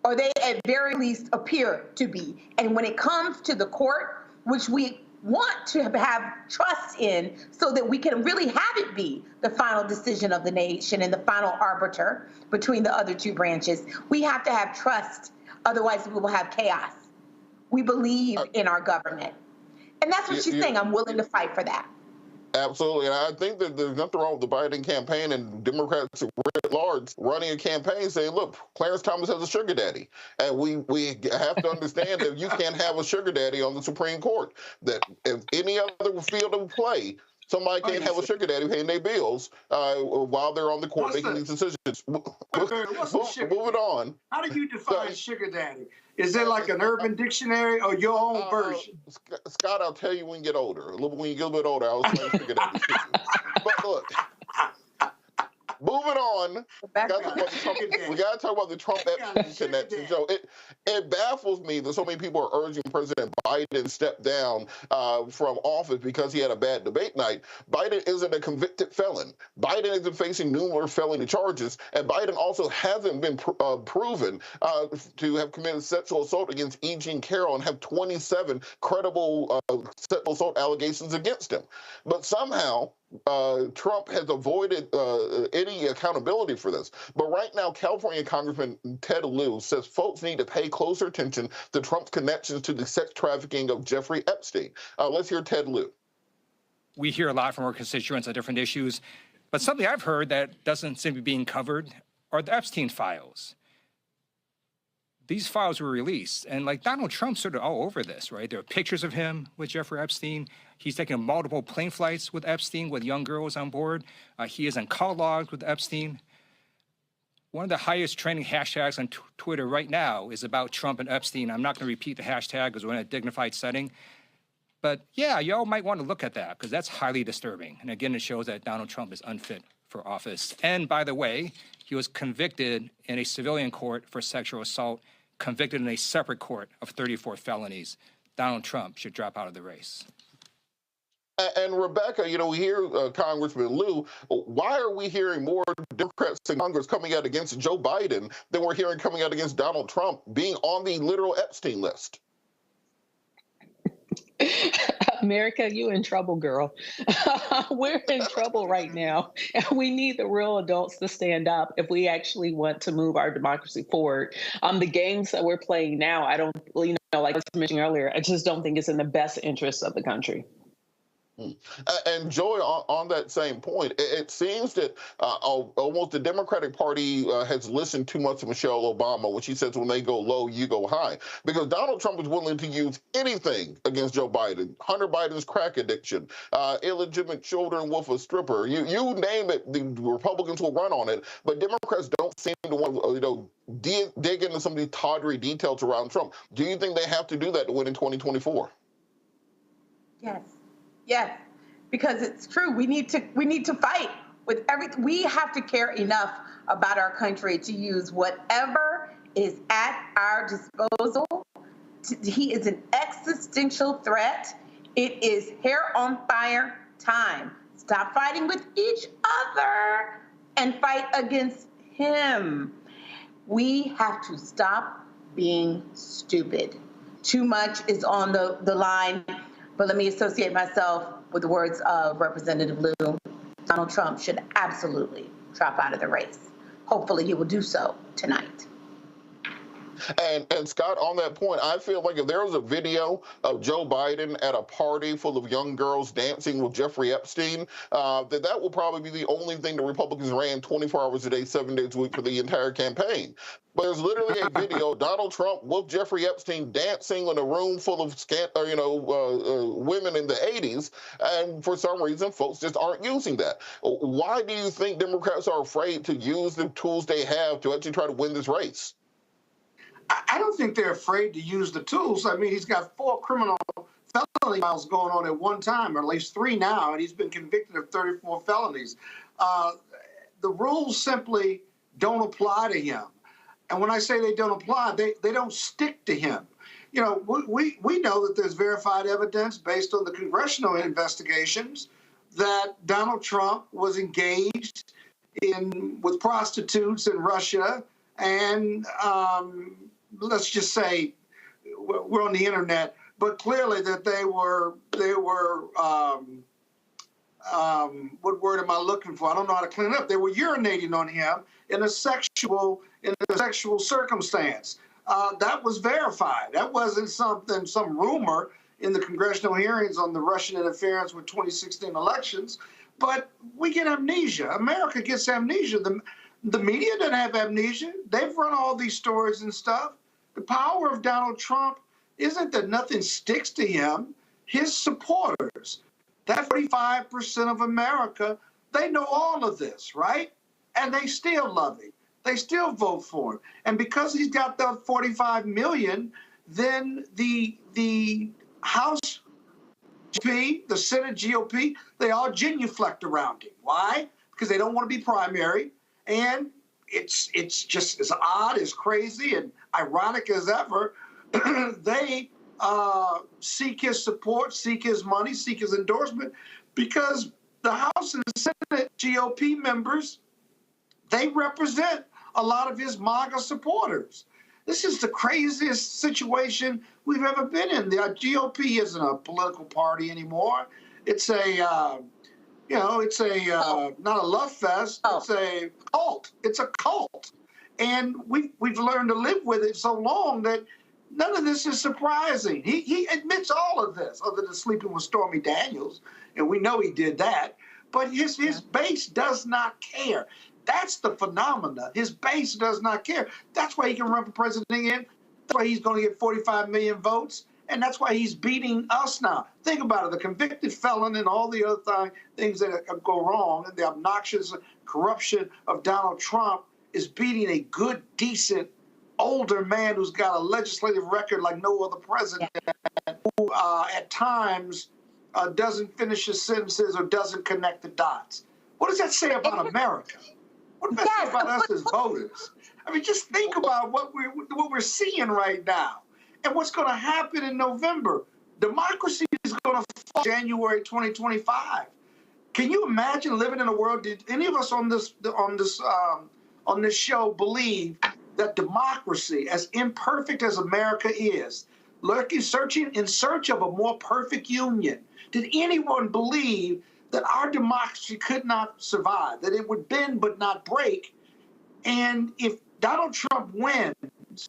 or they at very least appear to be. And when it comes to the court, which we want to have trust in so that we can really have it be the final decision of the nation and the final arbiter between the other two branches, we have to have trust. Otherwise, we will have chaos. We believe in our government. And that's what she's saying. I'm willing to fight for that. Absolutely. And I think that there's nothing wrong with the Biden campaign and Democrats at large running a campaign saying, look, Clarence Thomas has a sugar daddy. And we have to understand that you can't have a sugar daddy on the Supreme Court. That if any other field of play, somebody can't have a sugar daddy paying their bills while they're on the court making these decisions. Moving on. How do you define sugar daddy? Is there like an Urban Dictionary or your own version? Scott, I'll tell you when you get older. When you get a little bit older, I'll say sugar daddy. But look, moving on, we got to talk about the Trump-Epstein connection. So it baffles me that so many people are urging President Biden to step down from office because he had a bad debate night. Biden isn't a convicted felon. Biden isn't facing numerous felony charges, and Biden also hasn't been proven to have committed sexual assault against E. Jean Carroll and have 27 credible sexual assault allegations against him. But somehow, Trump has avoided any accountability for this. But right now, California Congressman Ted Lieu says folks need to pay closer attention to Trump's connections to the sex trafficking of Jeffrey Epstein. Let's hear Ted Lieu. We hear a lot from our constituents on different issues, but something I've heard that doesn't seem to be being covered are the Epstein files. These files were released, and like Donald Trump's sort of all over this, right? There are pictures of him with Jeffrey Epstein. He's taken multiple plane flights with Epstein with young girls on board. He is on call logs with Epstein. One of the highest trending hashtags on Twitter right now is about Trump and Epstein. I'm not going to repeat the hashtag because we're in a dignified setting. But yeah, y'all might want to look at that because that's highly disturbing. And again, it shows that Donald Trump is unfit for office. And by the way, he was convicted in a civilian court for sexual assault, convicted in a separate court of 34 felonies. Donald Trump should drop out of the race. And Rebecca, we hear Congressman Lieu. Why are we hearing more Democrats in Congress coming out against Joe Biden than we're hearing coming out against Donald Trump being on the literal Epstein list? America, you in trouble, girl. We're in trouble right now. And we need the real adults to stand up if we actually want to move our democracy forward. The games that we're playing now, I don't, like I was mentioning earlier, I just don't think it's in the best interest of the country. And Joy, on that same point, it seems that almost the Democratic Party has listened too much to Michelle Obama when she says when they go low, you go high. Because Donald Trump is willing to use anything against Joe Biden. Hunter Biden's crack addiction, illegitimate children with a stripper. You name it, the Republicans will run on it. But Democrats don't seem to want to dig into some of these tawdry details around Trump. Do you think they have to do that to win in 2024? Yes. Yes, because it's true. We need to fight with everything. We have to care enough about our country to use whatever is at our disposal. He is an existential threat. It is hair on fire time. Stop fighting with each other and fight against him. We have to stop being stupid. Too much is on the line. But let me associate myself with the words of Representative Lieu. Donald Trump should absolutely drop out of the race. Hopefully he will do so tonight. And Scott, on that point, I feel like if there was a video of Joe Biden at a party full of young girls dancing with Jeffrey Epstein, that will probably be the only thing the Republicans ran 24 hours a day, 7 days a week for the entire campaign. But there's literally a video of Donald Trump with Jeffrey Epstein dancing in a room full of women in the 80s, and for some reason, folks just aren't using that. Why do you think Democrats are afraid to use the tools they have to actually try to win this race? I don't think they're afraid to use the tools. I mean, he's got 4 criminal felony files going on at one time, or at least 3 now, and he's been convicted of 34 felonies. The rules simply don't apply to him. And when I say they don't apply, they don't stick to him. You know, we know that there's verified evidence based on the congressional investigations that Donald Trump was engaged with prostitutes in Russia, and let's just say we're on the internet, but clearly that they were what word am I looking for? I don't know how to clean it up. They were urinating on him in a sexual circumstance. That was verified. That wasn't some rumor in the congressional hearings on the Russian interference with 2016 elections. But we get amnesia. America gets amnesia. The media doesn't have amnesia. They've run all these stories and stuff. The power of Donald Trump isn't that nothing sticks to him. His supporters, that 45% of America, they know all of this, right? And they still love him. They still vote for him. And because he's got that 45 million, then the House GOP, the Senate GOP, they all genuflect around him. Why? Because they don't want to be primary. And it's just as odd, as crazy, and ironic as ever. They seek his support, seek his money, seek his endorsement, because the House and the Senate GOP members, they represent a lot of his MAGA supporters. This is the craziest situation we've ever been in. The GOP isn't a political party anymore. It's not a love fest. It's a cult. It's a cult. And we've learned to live with it so long that none of this is surprising. He admits all of this, other than sleeping with Stormy Daniels, and we know he did that. But his base does not care. That's the phenomena. His base does not care. That's why he can run for president again. That's why he's going to get 45 million votes. And that's why he's beating us now. Think about it. The convicted felon and all the other things that go wrong, and the obnoxious corruption of Donald Trump is beating a good, decent, older man who's got a legislative record like no other president, who at times doesn't finish his sentences or doesn't connect the dots. What does that say about America? What does that say about us as voters? I mean, just think about what we're seeing right now and what's going to happen in November. Democracy is going to fall January 2025. Can you imagine living in a world? Did any of us on this show believe that democracy, as imperfect as America is, searching in search of a more perfect union, did anyone believe that our democracy could not survive, that it would bend but not break? And if Donald Trump wins,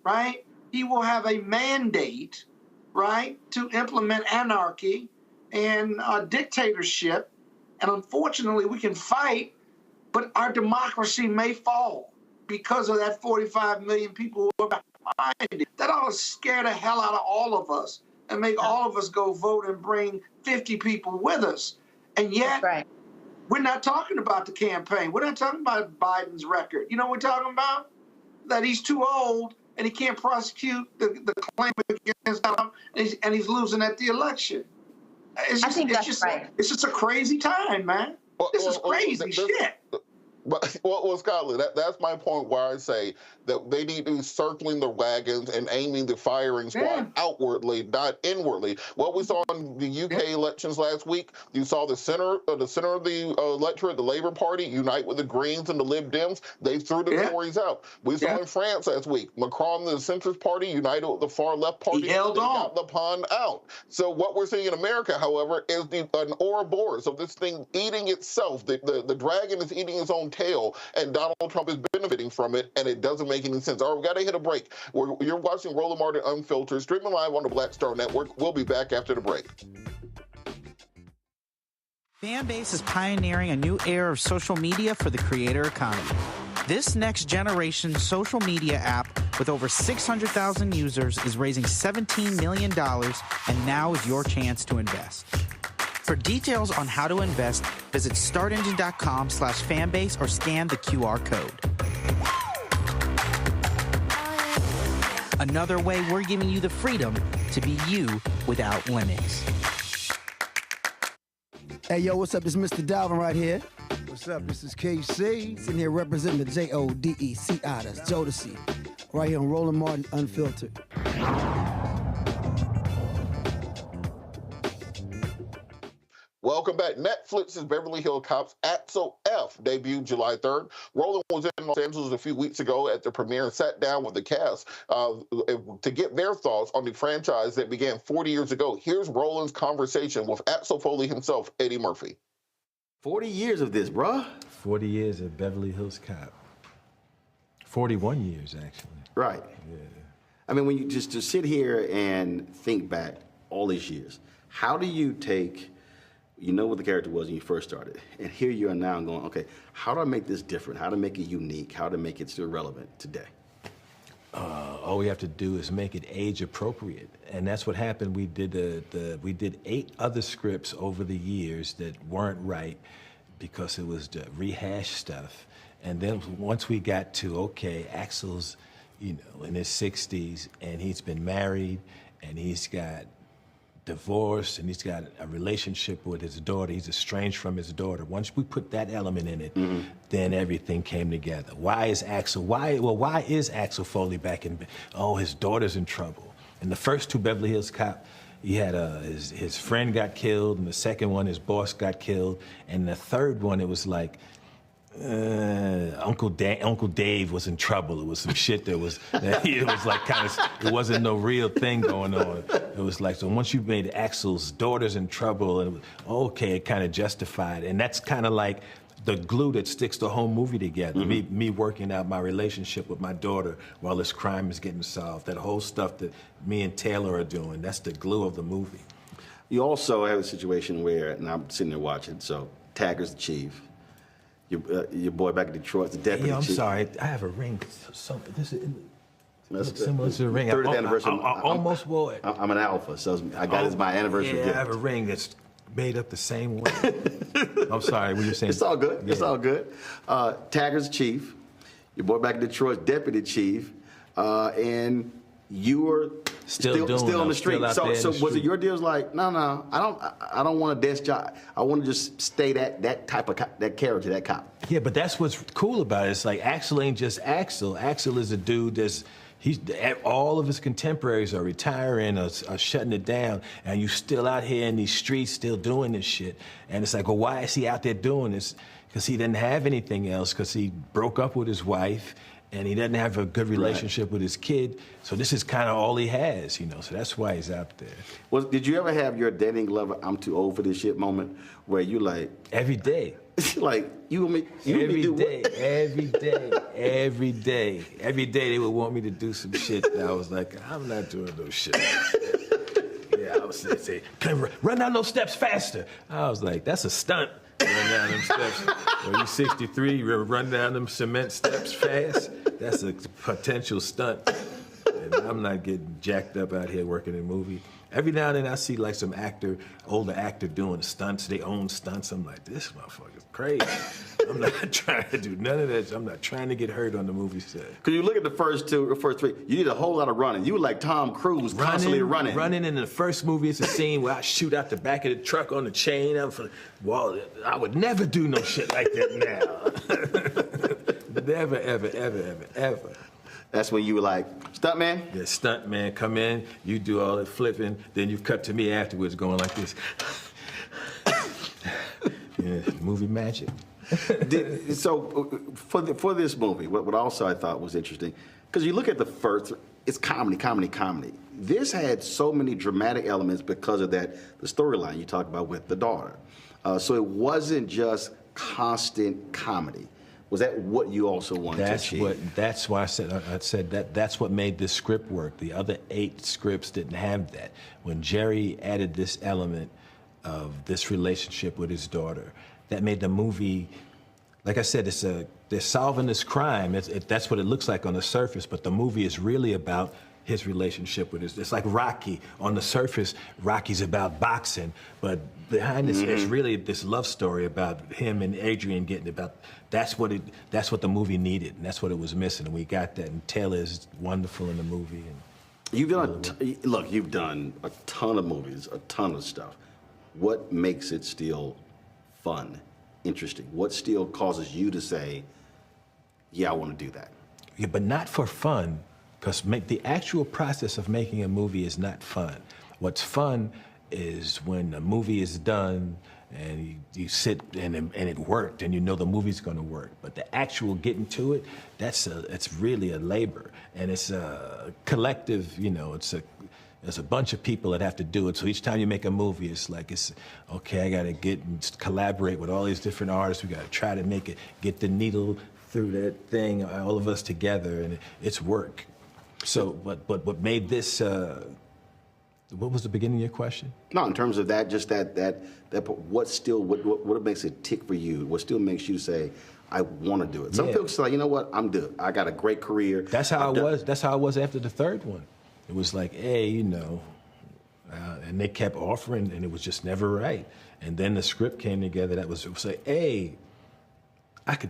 right, he will have a mandate, right, to implement anarchy and dictatorship. And unfortunately, we can fight, but our democracy may fall because of that 45 million people who are behind it. That ought to scare the hell out of all of us and make all of us go vote and bring 50 people with us. And yet, we're not talking about the campaign. We're not talking about Biden's record. You know what we're talking about? That he's too old and he can't prosecute the claim against Trump, and he's losing at the election. It's just a crazy time, man. This is crazy shit. Well, Scotland, that's my point where I say that they need to be circling the wagons and aiming the firing squad outwardly, not inwardly. What we saw in the UK elections last week, you saw the center of the electorate, the Labour Party, unite with the Greens and the Lib Dems. They threw the Tories out. We saw in France last week, Macron and the centrist party united with the far left party. They got Le Pen out. So what we're seeing in America, however, is an Ouroboros of this thing eating itself. The dragon is eating its own tail, and Donald Trump is benefiting from it, and it doesn't make any sense. All right, we got to hit a break. You're watching Roland Martin Unfiltered, streaming live on the Black Star Network. We'll be back after the break. Fanbase is pioneering a new era of social media for the creator economy. This next-generation social media app with over 600,000 users is raising $17 million, and now is your chance to invest. For details on how to invest, visit startengine.com/fanbase or scan the QR code. Another way we're giving you the freedom to be you without limits. Hey, yo, what's up? This is Mr. Dalvin right here. What's up? This is KC. Sitting here representing the JODECI. That's Jodeci. Right here on Roland Martin Unfiltered. Welcome back. Netflix's Beverly Hills Cops Axel F debuted July 3rd. Roland was in Los Angeles a few weeks ago at the premiere and sat down with the cast to get their thoughts on the franchise that began 40 years ago. Here's Roland's conversation with Axel Foley himself, Eddie Murphy. 40 years of this, bruh. 40 years of Beverly Hills Cop. 41 years, actually. Right. Yeah. I mean, when you just to sit here and think back all these years, how do you take... You know what the character was when you first started. And here you are now going, okay, how do I make this different? How to make it unique? How to make it still relevant today? All we have to do is make it age appropriate. And that's what happened. We did we did 8 other scripts over the years that weren't right because it was the rehash stuff. And then once we got to, okay, Axel's, in his 60s and he's been married and he's got divorced and he's got a relationship with his daughter. He's estranged from his daughter. Once we put that element in it, then everything came together. Why is Axel Foley back in? Oh, his daughter's in trouble. In the first 2 Beverly Hills Cop, he had his friend got killed, and the second one, his boss got killed, and the third one, it was like, Uncle Dave was in trouble. It was some shit that was, it was like kind of, it wasn't no real thing going on. It was like, so once you made Axel's daughter's in trouble, and okay, it kind of justified. And that's kind of like the glue that sticks the whole movie together. Me working out my relationship with my daughter while this crime is getting solved. That whole stuff that me and Taylor are doing, that's the glue of the movie. You also have a situation where, and I'm sitting there watching, so Taggart's the chief. Your boy back in Detroit, the deputy chief. I'm sorry, I have a ring. This is similar to the ring. 30th anniversary. I almost wore it. I'm an alpha, so I got it as my anniversary gift. I have a ring that's made up the same way. I'm sorry, what you saying? It's all good. Yeah. It's all good. Taggart's chief. Your boy back in Detroit, deputy chief, and you were still on the street. So was it your deal? Was like, no, I don't want a desk job. I want to just stay that type of that character, that cop. Yeah, but that's what's cool about it. It's like Axel ain't just Axel. Axel is a dude all of his contemporaries are retiring or shutting it down, and you still out here in these streets still doing this shit. And it's like, well, why is he out there doing this? Because he didn't have anything else, because he broke up with his wife, and he doesn't have a good relationship with his kid. So this is kind of all he has, So that's why he's out there. Well, did you ever have your dating lover, I'm too old for this shit moment, where you like... Every day. Like, every day they would want me to do some shit that I was like, I'm not doing no shit. Yeah, I was say, run down those steps faster. I was like, that's a stunt. Run down them steps. When you 63, you run down them cement steps fast. That's a potential stunt. And I'm not getting jacked up out here working in a movie. Every now and then I see like some older actor doing stunts, they own stunts. I'm like, this motherfucker's crazy. I'm not trying to do none of that. I'm not trying to get hurt on the movie set. Because you look at the first 3, you did a whole lot of running. You were like Tom Cruise, constantly running. Running in the first movie, it's a scene where I shoot out the back of the truck on the chain. I would never do no shit like that now. Never, ever, ever, ever, ever. That's when you were like, stuntman? Yeah, stuntman, come in, you do all that flipping, then you cut to me afterwards going like this. Yeah, movie magic. So for this movie, what also I thought was interesting, because you look at the first, it's comedy. This had so many dramatic elements because of the storyline you talked about with the daughter. So it wasn't just constant comedy. Was that what you also wanted to achieve? That's why I said that's what made this script work. The other 8 scripts didn't have that. When Jerry added this element of this relationship with his daughter, that made the movie, like I said, they're solving this crime. That's what it looks like on the surface, but the movie is really about his relationship with it's like Rocky. On the surface, Rocky's about boxing, but behind this, it's really this love story about him and Adrian getting about. That's what the movie needed, and that's what it was missing, and we got that. And Taylor is wonderful in the movie. And you've done a ton of movies, a ton of stuff. What makes it still fun, interesting? What still causes you to say, "Yeah, I want to do that"? Yeah, but not for fun. Because the actual process of making a movie is not fun. What's fun is when a movie is done and you sit and it worked and you know the movie's going to work. But the actual getting to it, it's really a labor. And it's a collective, there's a bunch of people that have to do it. So each time you make a movie, it's okay, I got to get and collaborate with all these different artists. We got to try to get the needle through that thing, all of us together, and it's work. So, but what made this? What was the beginning of your question? No, in terms of that, just that what makes it tick for you? What still makes you say, I want to do it? Some people say, you know what, I'm good. I got a great career. That's how I was. That's how I was after the third one. It was like, hey, and they kept offering, and it was just never right. And then the script came together. That was say, hey,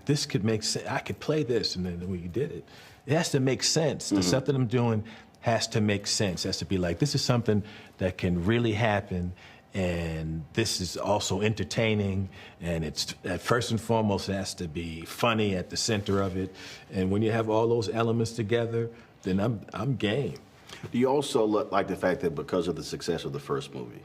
this could make sense. I could play this, and then we did it. It has to make sense. The stuff that I'm doing has to make sense. It has to be like, this is something that can really happen, and this is also entertaining, and it's, at first and foremost, it has to be funny at the center of it. And when you have all those elements together, then I'm game. Do you also like the fact that because of the success of the first movie,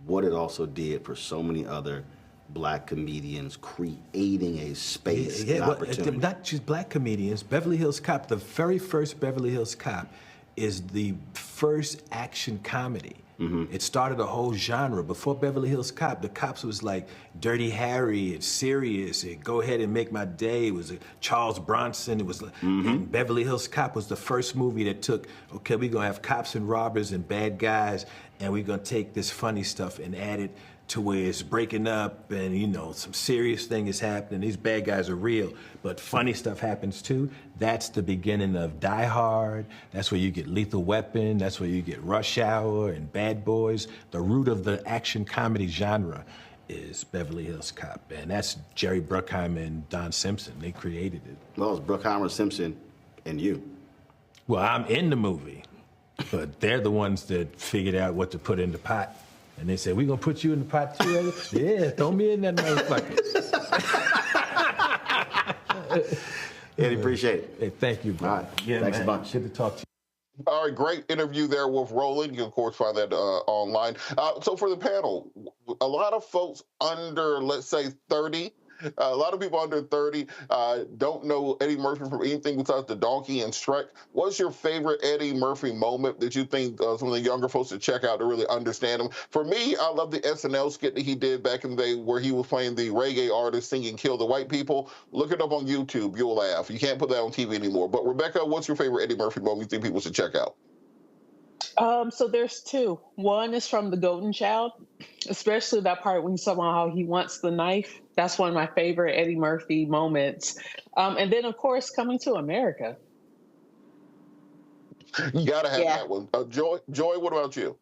what it also did for so many other Black comedians creating a space and opportunity? Not just Black comedians. Beverly Hills Cop, the very first Beverly Hills Cop is the first action comedy. It started a whole genre. Before Beverly Hills Cop, the cops was like Dirty Harry, it's serious, it Go Ahead and Make My Day, it was Charles Bronson, it was and Beverly Hills Cop was the first movie that took, okay, we're gonna have cops and robbers and bad guys, and we're gonna take this funny stuff and add it to where it's breaking up and, some serious thing is happening. These bad guys are real, but funny stuff happens too. That's the beginning of Die Hard. That's where you get Lethal Weapon. That's where you get Rush Hour and Bad Boys. The root of the action comedy genre is Beverly Hills Cop. And that's Jerry Bruckheimer and Don Simpson. They created it. Well, it's Bruckheimer, Simpson, and you. Well, I'm in the movie, but they're the ones that figured out what to put in the pot. And they said, we're going to put you in the pot too? Yeah, throw me in that motherfucker. Eddie, appreciate it. Hey, thank you, bro. All right. Yeah, thanks a bunch. Good to talk to you. All right, great interview there with Roland. You can, of course, find that online. So for the panel, a lot of folks under, let's say, 30, a lot of people under 30 don't know Eddie Murphy from anything besides The Donkey and Shrek. What's your favorite Eddie Murphy moment that you think some of the younger folks should check out to really understand him? For me, I love the SNL skit that he did back in the day where he was playing the reggae artist singing Kill the White People. Look it up on YouTube. You'll laugh. You can't put that on TV anymore. But Rebecca, what's your favorite Eddie Murphy moment you think people should check out? So there's two. One is from The Golden Child, especially that part when you saw how he wants the knife. That's one of my favorite Eddie Murphy moments. And then, of course, Coming to America. You got to have that one. Joy, what about you?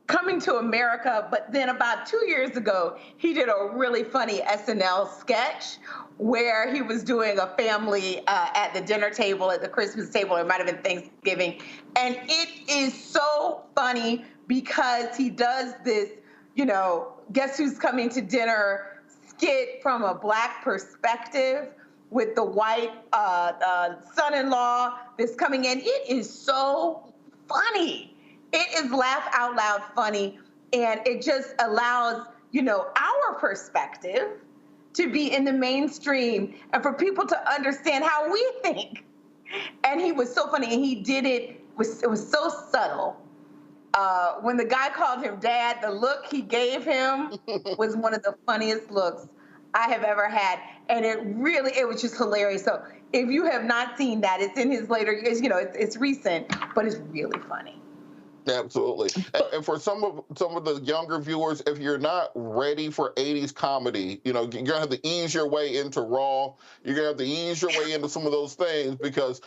Coming to America, but then about 2 years ago, he did a really funny SNL sketch where he was doing a family at the dinner table, at the Christmas table, it might have been Thanksgiving. And it is so funny because he does this, guess who's coming to dinner skit from a Black perspective with the white son-in-law that's coming in. It is so funny. It is laugh out loud funny, and it just allows, our perspective to be in the mainstream and for people to understand how we think. And he was so funny, and he did it, it was so subtle. When the guy called him dad, the look he gave him was one of the funniest looks I have ever had. And it was just hilarious. So if you have not seen that, it's in his later years, it's recent, but it's really funny. Absolutely. And for some of the younger viewers, if you're not ready for 80s comedy, you're going to have to ease your way into Raw. You're going to have to ease your way into some of those things because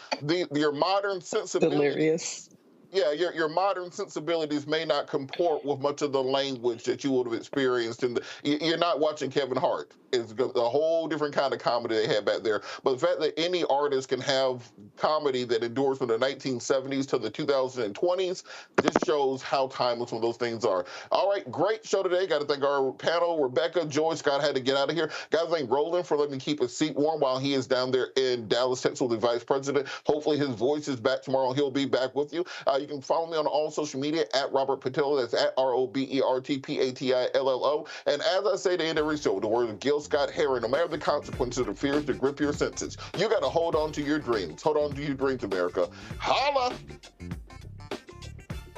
your modern sensibilities... Hilarious. Yeah, your modern sensibilities may not comport with much of the language that you would have experienced. You're not watching Kevin Hart. It's a whole different kind of comedy they had back there. But the fact that any artist can have comedy that endures from the 1970s to the 2020s just shows how timeless some of those things are. All right, great show today. Got to thank our panel, Rebecca, Joy, Scott had to get out of here. Got to thank Roland for letting me keep his seat warm while he is down there in Dallas, Texas with the vice president. Hopefully his voice is back tomorrow. He'll be back with you. You can follow me on all social media at Robert Patillo. That's at RobertPatillo. And as I say to end every show, the words of Gil Scott Heron, no matter the consequences or fears to grip your senses, you got to hold on to your dreams. Hold on to your dreams, America. Holla!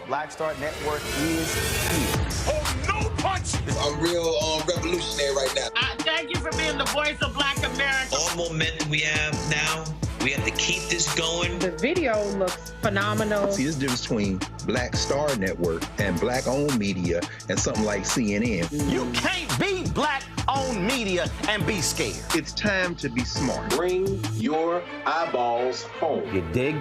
Black Star Network is here. Oh, no punch! I'm real revolutionary right now. Thank you for being the voice of Black America. All momentum we have now, we have to keep this going. The video looks phenomenal. See, there's a difference between Black Star Network and Black-owned media and something like CNN. You can't be Black-owned media and be scared. It's time to be smart. Bring your eyeballs home. You dig?